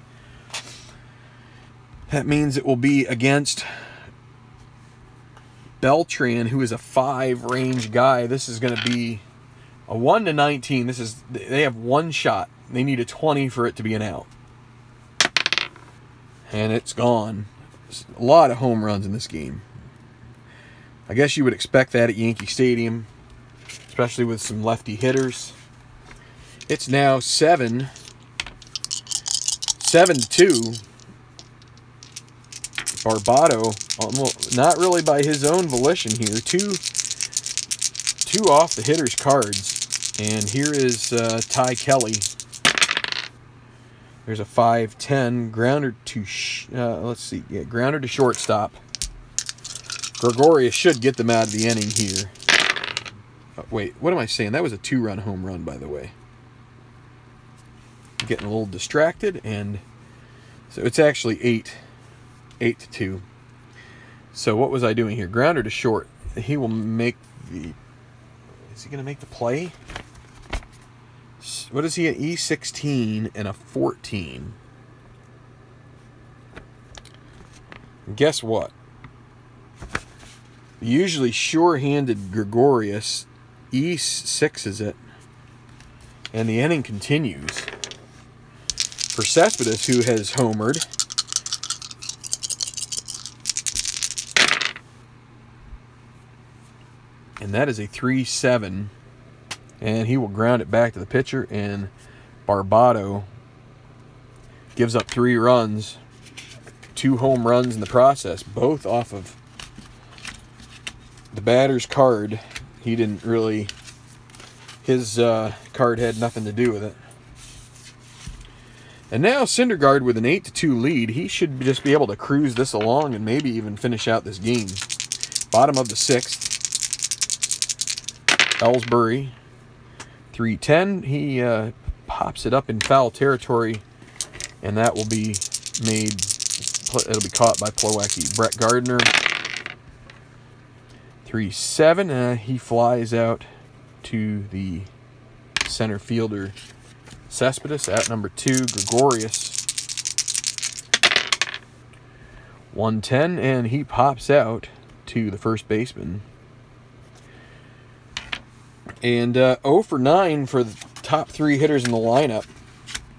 That means it will be against Beltran, who is a 5 range guy. This is going to be a 1-19. They have 1 shot. They need a 20 for it to be an out. And it's gone. There's a lot of home runs in this game. I guess you would expect that at Yankee Stadium, especially with some lefty hitters. It's now 7-2. Barbado, almost, not really by his own volition here. Two off the hitter's cards. And here is Ty Kelly. There's a 5-10 grounder to let's see, yeah, grounder to shortstop. Gregorius should get them out of the inning here. Wait, what am I saying? That was a 2-run home run, by the way. I'm getting a little distracted, and so it's actually 8-2. So what was I doing here? Grounder to short. He will make the... Is he going to make the play? What is he at? E16 and a 14. And guess what? Usually sure-handed Gregorius E6s it, and the inning continues. For Cespedes, who has homered, and that is a 3-7, and he will ground it back to the pitcher, and Barbado gives up 3 runs, 2 home runs in the process, both off of the batter's card. He didn't really, his card had nothing to do with it. And now Syndergaard with an 8-2 lead. He should just be able to cruise this along and maybe even finish out this game. Bottom of the 6th. Ellsbury, 3-10. He pops it up in foul territory, and that will be made, it'll be caught by Plawecki. Brett Gardner, 3-7. He flies out to the center fielder Cespedes at number 2. Gregorius, 1-10, and he pops out to the first baseman. And 0 for 9 for the top 3 hitters in the lineup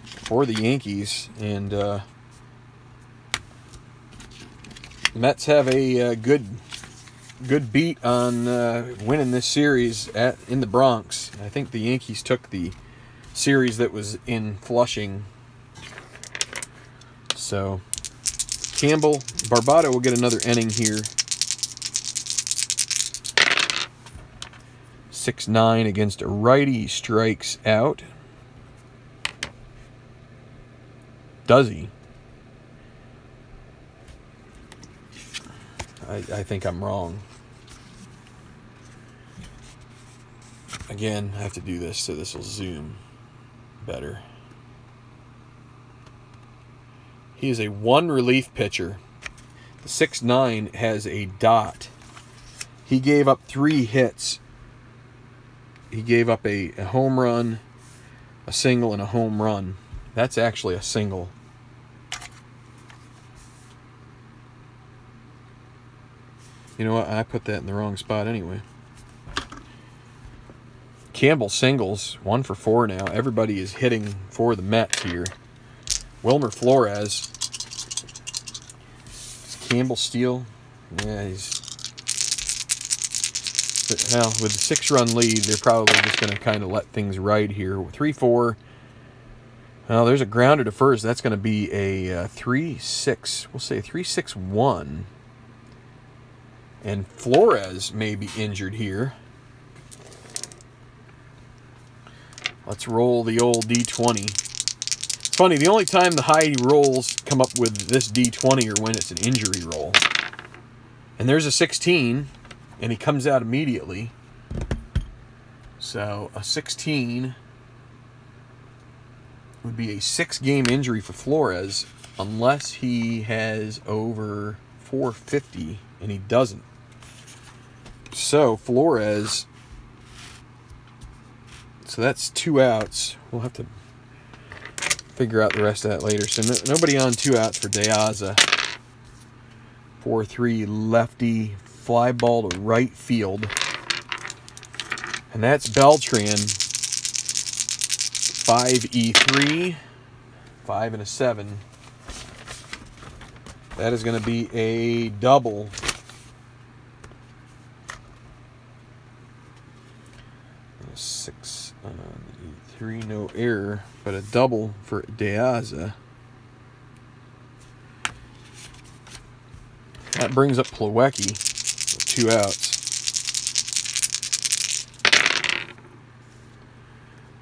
for the Yankees. And the Mets have a good beat on winning this series in the Bronx. I think the Yankees took the series that was in Flushing. So Barbado will get another inning here. 6-9 against a righty. He strikes out. Does he? I think I'm wrong. Again, I have to do this so this will zoom better. He is a 1 relief pitcher. The 6-9 has a dot. He gave up 3 hits. He gave up a home run, a single, and a home run. That's actually a single. You know what? I put that in the wrong spot anyway. Campbell singles, 1 for 4 now. Everybody is hitting for the Mets here. Wilmer Flores. Does Campbell steal? Yeah, he's... Well, with the 6-run lead, they're probably just going to kind of let things ride here. 3-4. Well, there's a grounder to first. That's going to be a 3-6. We'll say 3-6-1. And Flores may be injured here. Let's roll the old D20. It's funny, the only time the high rolls come up with this D20 are when it's an injury roll. And there's a 16, and he comes out immediately. So a 16 would be a 6-game injury for Flores unless he has over 450, and he doesn't. So Flores... So that's 2 outs. We'll have to figure out the rest of that later. So nobody on 2 outs for De Aza. 4-3 lefty fly ball to right field. And that's Beltran. 5E3. 5 and a 7. That is going to be a double. E3, no error, but a double for De Aza. That brings up Plawecki with 2 outs.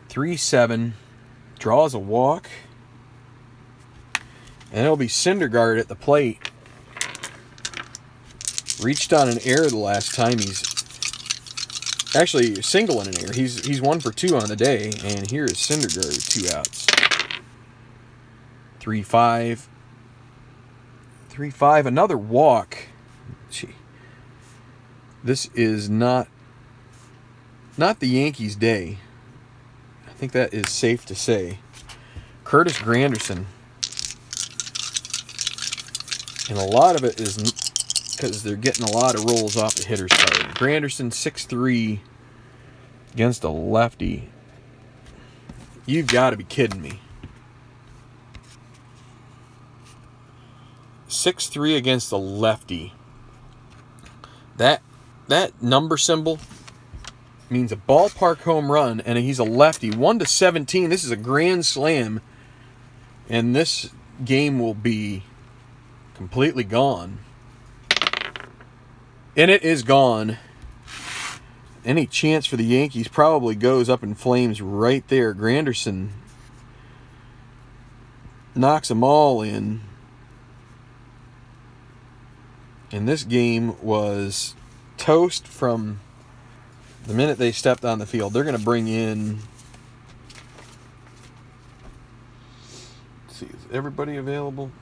3-7, draws a walk. And it'll be Syndergaard at the plate. Reached on an error the last time. He's actually single in an error. He's 1 for 2 on the day. And here is Syndergaard with 2 outs. 3-5. 3-5. Another walk. Gee. This is not the Yankees' day. I think that is safe to say. Curtis Granderson. And a lot of it is because they're getting a lot of rolls off the hitter's card. Granderson, 6'3", against a lefty. You've got to be kidding me. 6'3" against a lefty. That number symbol means a ballpark home run, and he's a lefty. 1-17. This is a grand slam, and this game will be completely gone. And it is gone. Any chance for the Yankees probably goes up in flames right there. Granderson knocks them all in. And this game was toast from the minute they stepped on the field. They're going to bring in... Let's see, is everybody available?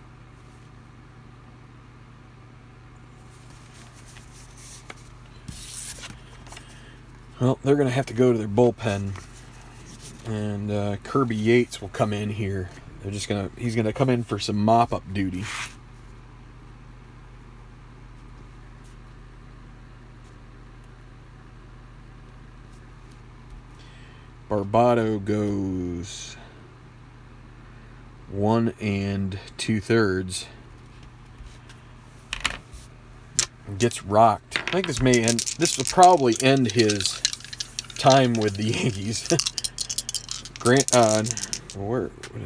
Well, they're going to have to go to their bullpen, and Kirby Yates will come in here. He's going to come in for some mop-up duty. Barbado goes 1 2/3. Gets rocked. I think this may end. This will probably end his time with the Yankees.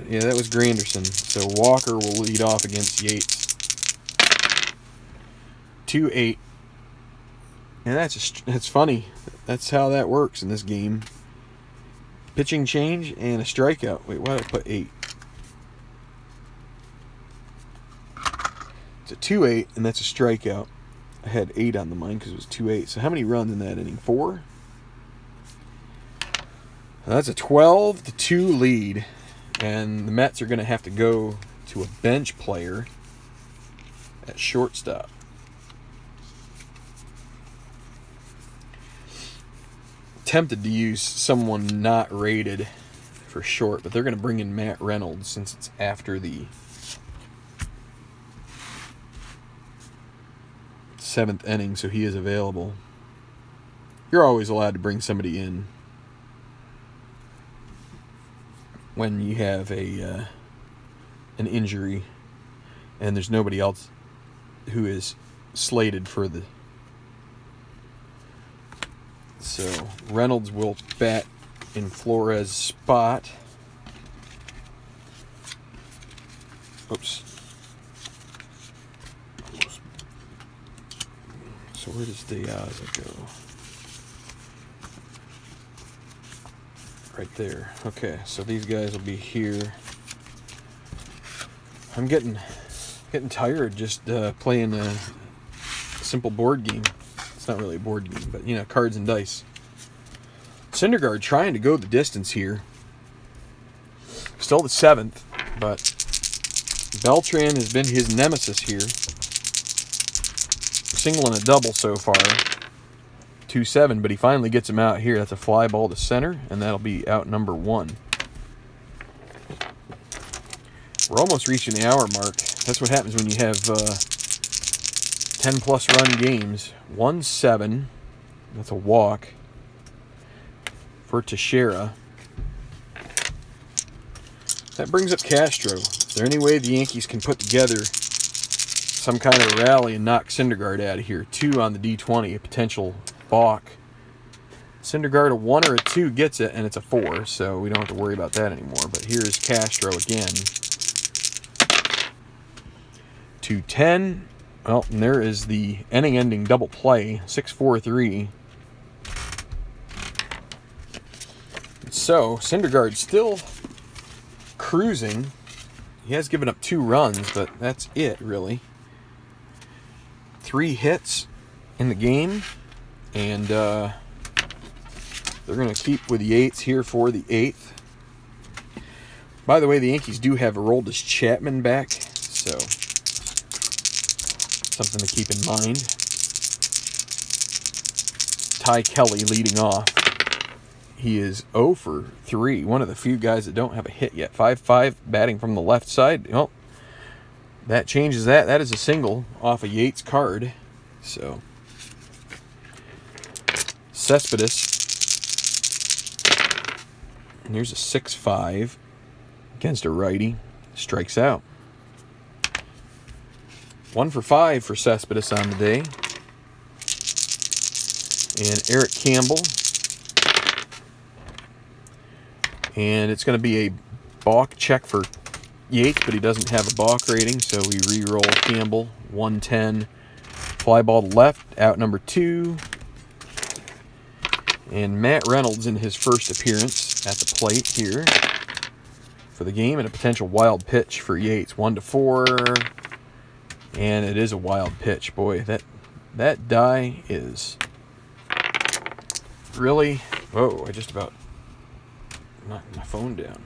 Yeah, that was Granderson. So Walker will lead off against Yates. 2-8. And that's funny. That's how that works in this game. Pitching change and a strikeout. Wait, why did I put 8? It's a 2-8, and that's a strikeout. I had 8 on the mind because it was 2-8. So how many runs in that inning? 4? That's a 12-2 lead. And the Mets are going to have to go to a bench player at shortstop. Tempted to use someone not rated for short, but they're going to bring in Matt Reynolds since it's after the 7th inning, so he is available. You're always allowed to bring somebody in when you have an injury and there's nobody else who is slated for the... So Reynolds will bat in Flores' spot. Oops. So where does Diaz go? Right there. Okay, so these guys will be here. I'm getting tired just playing a simple board game. It's not really a board game, but, you know, cards and dice. Syndergaard trying to go the distance here. Still the 7th, but Beltran has been his nemesis here. Single and a double so far. 2-7, but he finally gets him out here. That's a fly ball to center, and that'll be out number 1. We're almost reaching the hour mark. That's what happens when you have 10-plus run games. 1-7. That's a walk for Teixeira. That brings up Castro. Is there any way the Yankees can put together some kind of rally and knock Syndergaard out of here? 2 on the D20, a potential balk. Syndergaard, a 1 or a 2 gets it, and it's a 4, so we don't have to worry about that anymore. But here's Castro again. 2-10. Well, and there is the inning-ending double play, 6-4-3. So, Syndergaard still cruising. He has given up 2 runs, but that's it, really. 3 hits in the game, and they're going to keep with Yates here for the 8th. By the way, the Yankees do have Aroldis Chapman back, so something to keep in mind. Ty Kelly leading off. He is 0 for 3. One of the few guys that don't have a hit yet. 5-5 batting from the left side. Oh, that changes that. That is a single off a Yates card. So, Cespedes. And here's a 6-5 against a righty. Strikes out. 1 for 5 for Cespedes on the day. And Eric Campbell. And it's going to be a balk check for Yates, but he doesn't have a balk rating, so we re-roll Campbell. 110. Fly ball to left, out number 2. And Matt Reynolds in his first appearance at the plate here for the game, and a potential wild pitch for Yates. 1-4. And it is a wild pitch. Boy, that die is really... Whoa, I just about knocked my phone down.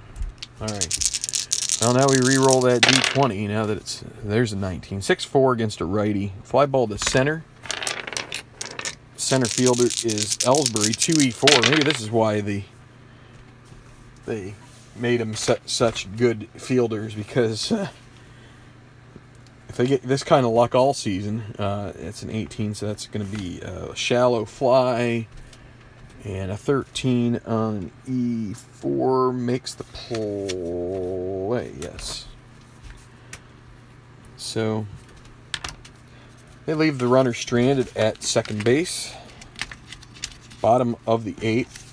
Alright. Well, now we re-roll that D20 now that there's a 19. 6-4 against a righty. Fly ball to center. Center fielder is Ellsbury, 2E4. Maybe this is why they made them such good fielders, because if they get this kind of luck all season, it's an 18, so that's going to be a shallow fly. And a 13 on E4 makes the play, yes. So, they leave the runner stranded at second base. Bottom of the 8th.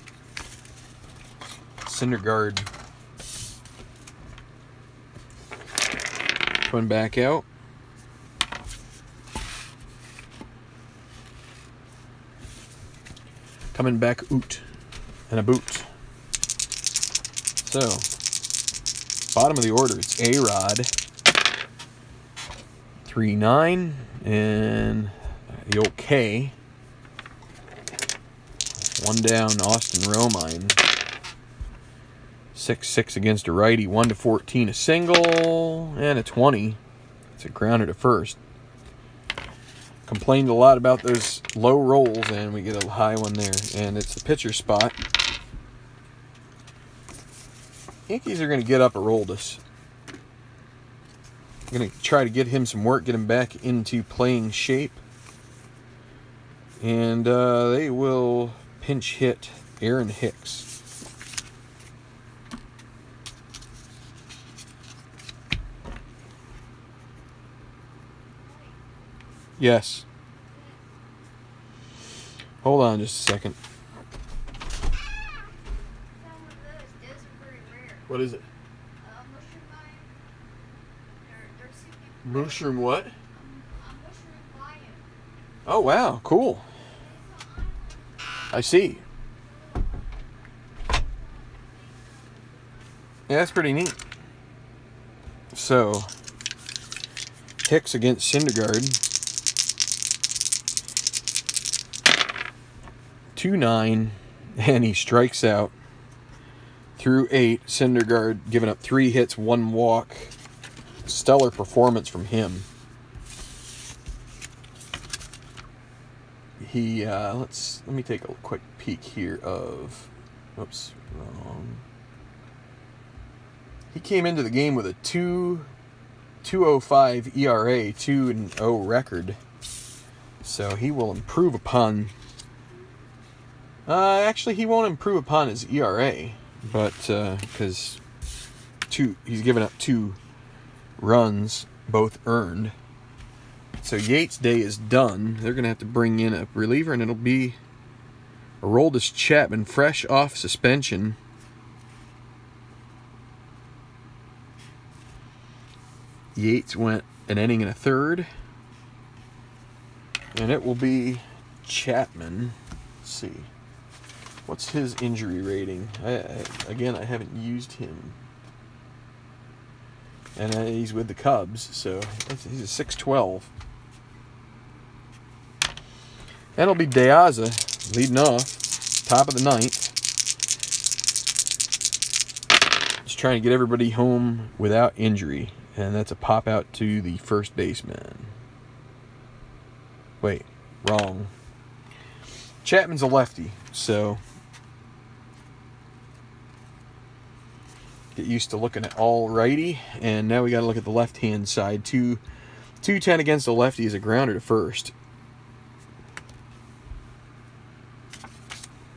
Syndergaard coming back out. Coming back out and a boot. So, bottom of the order, it's A-Rod. 3-9 and the old K. 1 down, Austin Romine. 6-6 against a righty. 1-14, a single and a 20. It's a grounder to first. Complained a lot about those low rolls, and we get a high one there, and it's the pitcher spot. Yankees are going to get up Aroldis. Going to try to get him some work, get him back into playing shape, and they will pinch hit Aaron Hicks. Yes. Hold on just a second. What is it? Mushroom what? Oh, wow. Cool. I see. Yeah, that's pretty neat. So, Hicks against Syndergaard. 2-9, and he strikes out through 8. Syndergaard giving up 3 hits, 1 walk. Stellar performance from him. He let me take a quick peek here of, oops, wrong. He came into the game with a 2.05 ERA, 2-0 record. So he will improve upon. Actually, he won't improve upon his ERA, but because he's given up 2 runs, both earned. So Yates' day is done. They're going to have to bring in a reliever, and it'll be Aroldis Chapman, fresh off suspension. Yates went an inning and a third, and it will be Chapman. Let's see. What's his injury rating? Again, I haven't used him. And he's with the Cubs, so he's a 6-12. And it'll be De Aza leading off, top of the ninth. Just trying to get everybody home without injury. And that's a pop out to the first baseman. Wait, wrong. Chapman's a lefty, so get used to looking at all righty. And now we got to look at the left-hand side. 2-10 against the lefty is a grounder to first.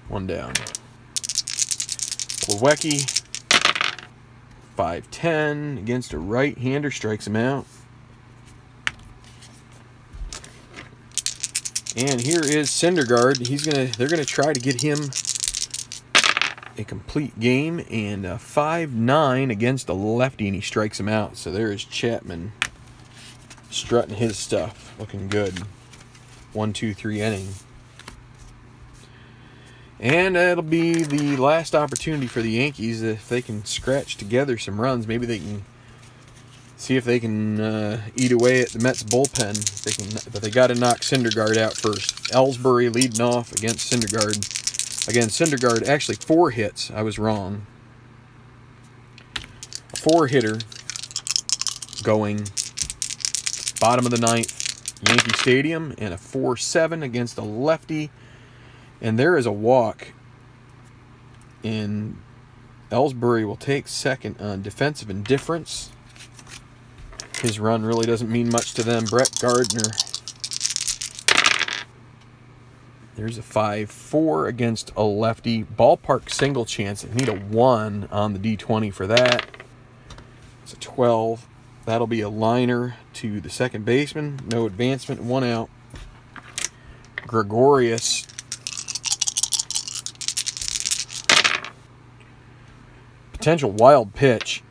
One down. Plawecki, 5-10 against a right-hander, strikes him out. And here is Syndergaard. They're gonna try to get him a complete game, and 5-9 against a lefty, and he strikes him out. So there is Chapman strutting his stuff, looking good. 1-2-3 inning. And it'll be the last opportunity for the Yankees. If they can scratch together some runs, maybe they can see if they can eat away at the Mets bullpen. But they got to knock Syndergaard out first. Ellsbury leading off against Syndergaard. Again, Syndergaard actually 4 hits. I was wrong. A 4-hitter going bottom of the ninth, Yankee Stadium, and a 4-7 against a lefty. And there is a walk, and Ellsbury will take second on defensive indifference. His run really doesn't mean much to them. Brett Gardner. There's a 5-4 against a lefty. Ballpark single chance. I need a 1 on the D20 for that. It's a 12. That'll be a liner to the second baseman. No advancement, 1 out. Gregorius. Potential wild pitch.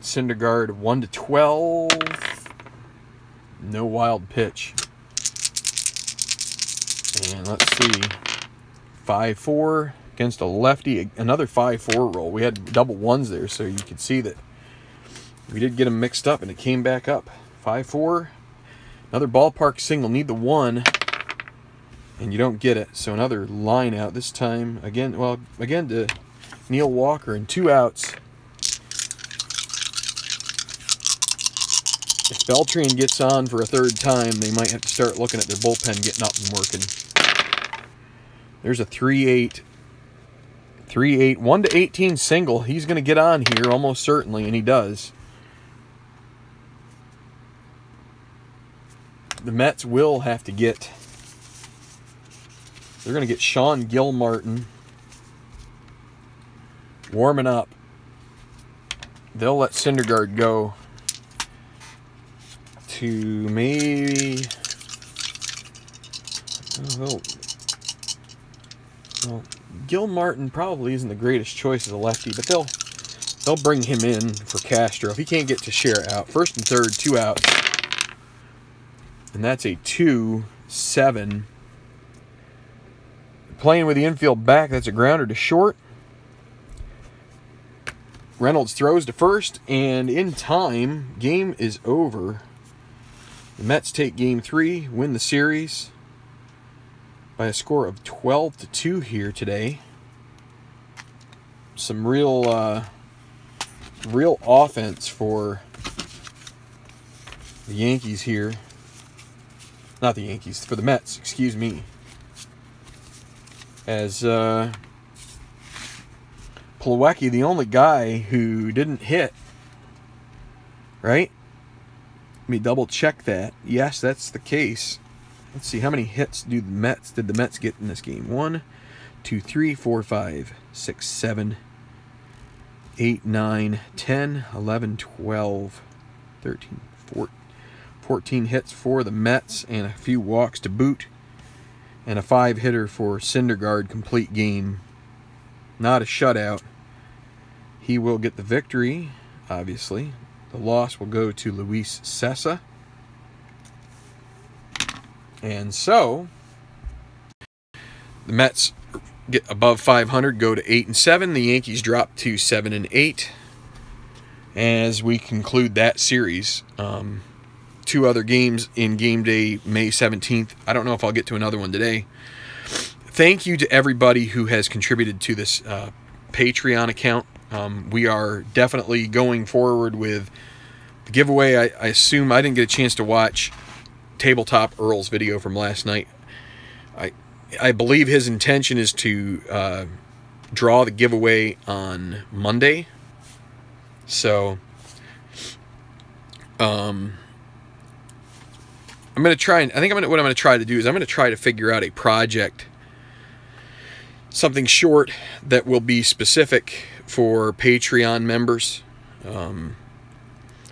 Syndergaard 1-12. No wild pitch. And let's see. 5-4 against a lefty. Another 5-4 roll. We had double ones there, so you could see that we did get them mixed up, and it came back up. 5-4. Another ballpark single. Need the 1. And you don't get it. So another line out this time. Again to Neil Walker, and 2 outs. If Beltran gets on for a 3rd time, they might have to start looking at their bullpen getting up and working. There's a 3-8. 3-8. 1-18 single. He's going to get on here almost certainly, and he does. The Mets will have to get... They're going to get Sean Gilmartin warming up. They'll let Syndergaard go to maybe... well, Gilmartin probably isn't the greatest choice as a lefty, but they'll bring him in for Castro. If he can't get Teixeira out, 1st and 3rd, 2 outs. And that's a 2-7. Playing with the infield back, that's a grounder to short. Reynolds throws to first, and in time, game is over. The Mets take game 3, win the series by a score of 12-2 here today. Some real offense for the Yankees here. Not the Yankees, for the Mets, excuse me. As Plawecki, the only guy who didn't hit, right? Let me double check that. Yes, that's the case. Let's see, how many hits did the Mets get in this game? 1, 2, 3, 4, 5, 6, 7, 8, 9, 10, 11, 12, 13, 14 hits for the Mets, and a few walks to boot, and a 5-hitter for Syndergaard. Complete game. Not a shutout. He will get the victory, obviously. The loss will go to Luis Cessa. And so, the Mets get above 500, go to 8-7. The Yankees drop to 7-8. as we conclude that series. 2 other games in game day, May 17th. I don't know if I'll get to another one today. Thank you to everybody who has contributed to this Patreon account. We are definitely going forward with the giveaway. I assume I didn't get a chance to watch Tabletop Earl's video from last night. I believe his intention is to draw the giveaway on Monday. So, I'm going to try, and I think what I'm going to try to do is I'm going to try to figure out a project, something short that will be specific for Patreon members. I don't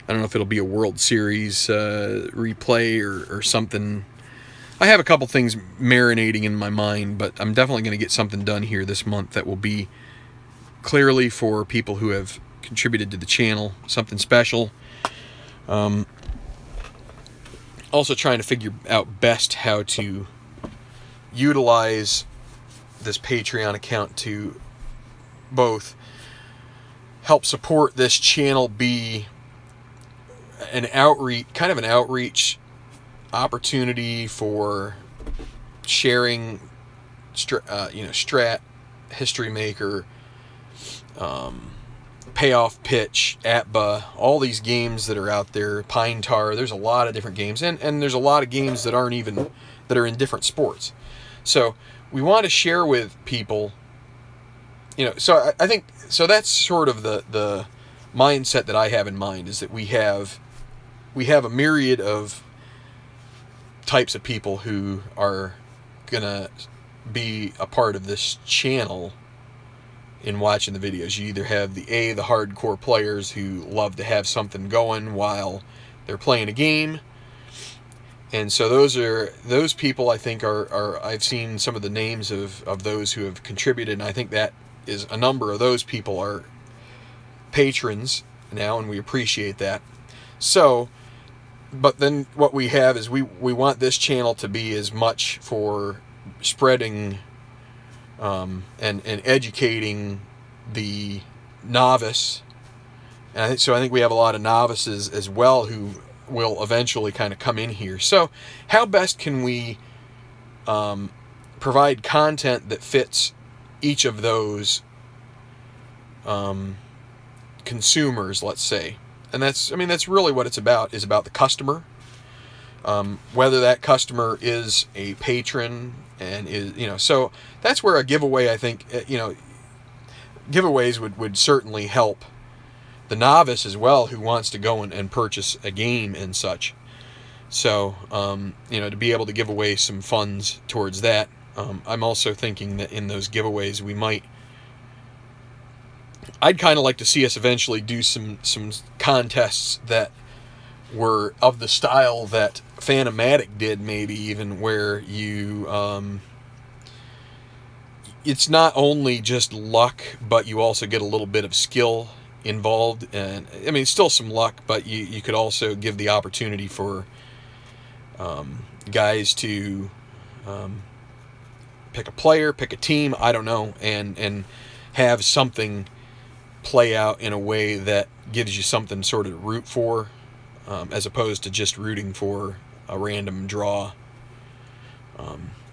know if it'll be a World Series replay or something. I have a couple things marinating in my mind, but I'm definitely going to get something done here this month that will be clearly for people who have contributed to the channel, something special. Also trying to figure out best how to utilize this Patreon account to both help support this channel be an outreach, kind of an outreach opportunity for sharing, Strat, History Maker, Payoff Pitch, ATBA, all these games that are out there, Pine Tar. There's a lot of different games, and there's a lot of games that aren't even, that are in different sports. So we want to share with people, so I think, so that's sort of the mindset that I have in mind, is that we have a myriad of types of people who are gonna be a part of this channel in watching the videos. You either have the hardcore players who love to have something going while they're playing a game, and so those people I think are I've seen some of the names of those who have contributed, and I think that is a number of those people are patrons now, and we appreciate that. So, but then what we have is we want this channel to be as much for spreading and educating the novice, and so I think we have a lot of novices as well who will eventually kind of come in here. So how best can we provide content that fits each of those consumers, let's say? And that's really what it's about, is about the customer. Whether that customer is a patron and is, so that's where a giveaway, I think, giveaways would certainly help the novice as well, who wants to go and purchase a game and such. So, to be able to give away some funds towards that. I'm also thinking that in those giveaways I'd kind of like to see us eventually do some contests that were of the style that Stratomatic did, maybe even, where you it's not only just luck, but you also get a little bit of skill involved. And I mean, still some luck, but you could also give the opportunity for guys to pick a player, pick a team, I don't know, and have something play out in a way that gives you something sort of to root for, as opposed to just rooting for a random draw.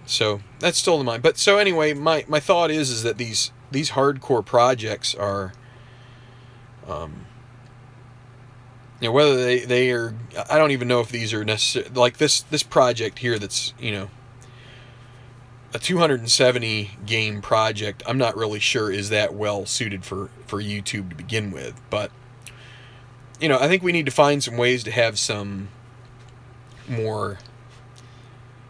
So that's still in mind. But so anyway, my thought is that these hardcore projects are, whether they are, I don't even know if these are necessary, like this project here that's, a 270 game project. I'm not really sure is that well suited for YouTube to begin with, but I think we need to find some ways to have some more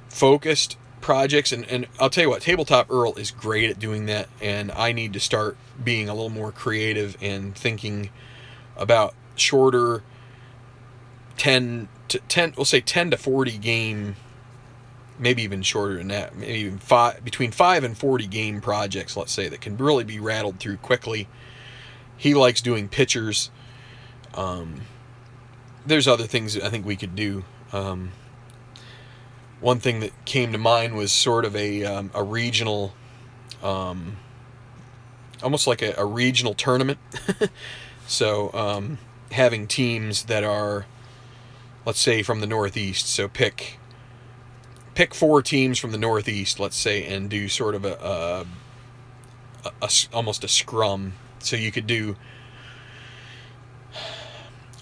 focused projects, and I'll tell you what, Tabletop Earl is great at doing that, and I need to start being a little more creative and thinking about shorter 10 to 40 game, maybe even shorter than that, maybe even between 5 and 40 game projects, let's say, that can really be rattled through quickly. He likes doing pictures. There's other things that I think we could do. One thing that came to mind was sort of a regional, almost like a regional tournament. So having teams that are, let's say, from the Northeast. So pick 4 teams from the Northeast, let's say, and do sort of almost a scrum. So you could do,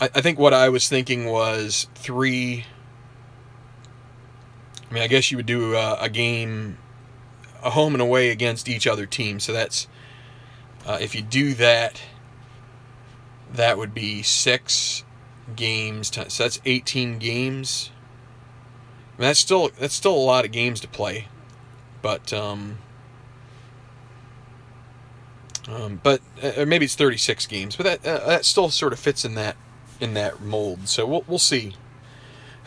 I think what I was thinking was 3. I mean, I guess you would do a game, a home and away against each other team. So that's, if you do that, that would be 6 games. So that's 18 games. I mean, that's still a lot of games to play, but maybe it's 36 games. But that still sort of fits in that mold. So we'll see.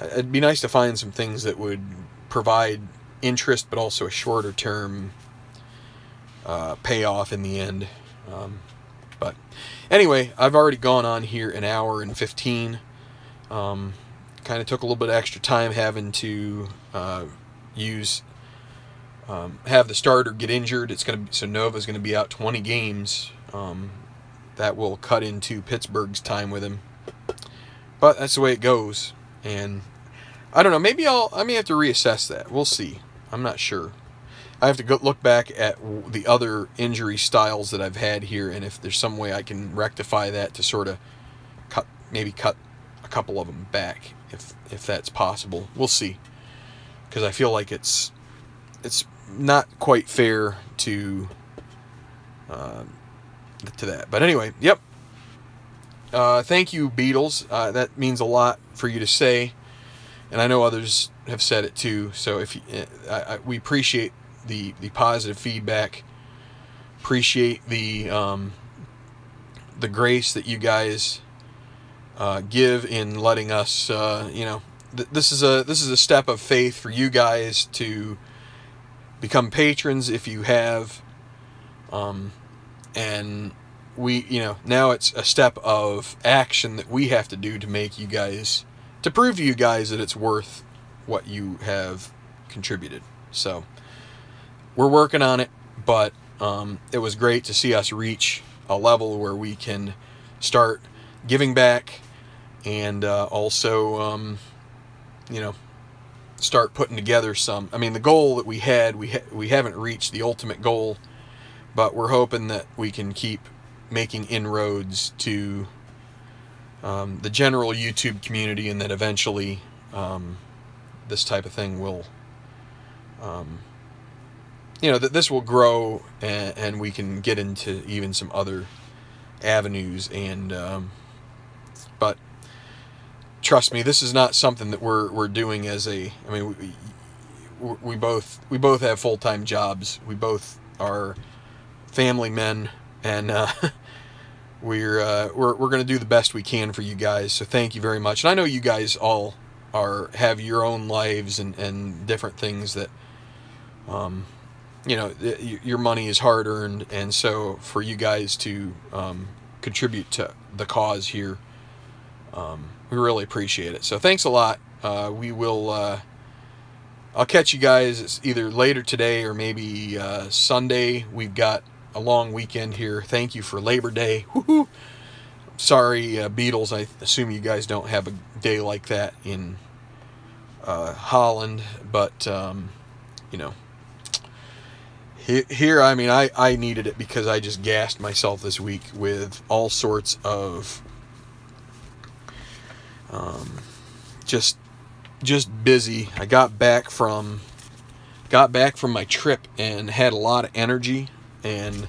It'd be nice to find some things that would provide interest, but also a shorter term payoff in the end. But anyway, I've already gone on here an hour and 15. Kind of took a little bit of extra time having to have the starter get injured. So Nova's going to be out 20 games. That will cut into Pittsburgh's time with him. But that's the way it goes. And I don't know, maybe I may have to reassess that. We'll see. I'm not sure. I have to go look back at the other injury styles that I've had here, and if there's some way I can rectify that to sort of cut a couple of them back, if that's possible. We'll see. Because I feel like it's not quite fair to that. But anyway, yep. Thank you, Beatles. That means a lot for you to say, and I know others have said it too. So if we appreciate the positive feedback, appreciate the grace that you guys give in letting us. This is a step of faith for you guys to become patrons if you have, and we, now it's a step of action that we have to do to make you guys, to prove to you guys that it's worth what you have contributed. So we're working on it, but it was great to see us reach a level where we can start giving back, and also start putting together some. I mean, the goal that we had, we haven't reached the ultimate goal, but we're hoping that we can keep making inroads to the general YouTube community, and that eventually this type of thing will, that this will grow, and we can get into even some other avenues. And but trust me, this is not something that we're doing as a. I mean, we both have full-time jobs. We both are family men, and we're going to do the best we can for you guys. So thank you very much. And I know you guys all have your own lives and different things that your money is hard earned, and so for you guys to contribute to the cause here, we really appreciate it. So thanks a lot. We will. I'll catch you guys either later today or maybe Sunday. We've got a long weekend here. Thank you for Labor Day. Woohoo! Sorry, Beatles. I assume you guys don't have a day like that in Holland, but here, I mean, I needed it because I just gassed myself this week with all sorts of just busy. I got back from my trip and had a lot of energy, and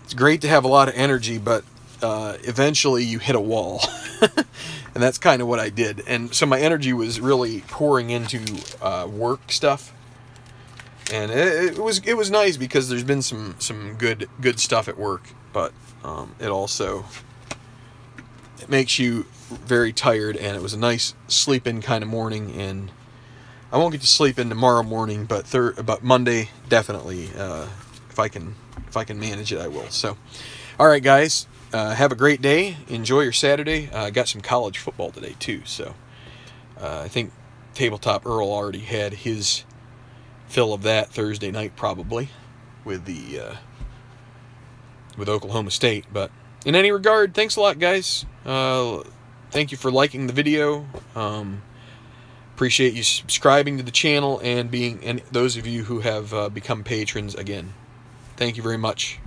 it's great to have a lot of energy, but eventually you hit a wall. And that's kind of what I did. And so my energy was really pouring into work stuff, and it was nice because there's been some good stuff at work, but it also makes you very tired. And it was a nice sleep-in kind of morning, and I won't get to sleep in tomorrow morning, but Monday definitely. If I can manage it, I will. So, all right, guys, have a great day. Enjoy your Saturday. I got some college football today too, so I think Tabletop Earl already had his fill of that Thursday night, probably with Oklahoma State. But in any regard, thanks a lot, guys. Thank you for liking the video. Appreciate you subscribing to the channel and those of you who have become patrons again. Thank you very much.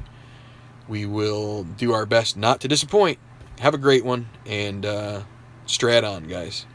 We will do our best not to disappoint. Have a great one, and strat on, guys.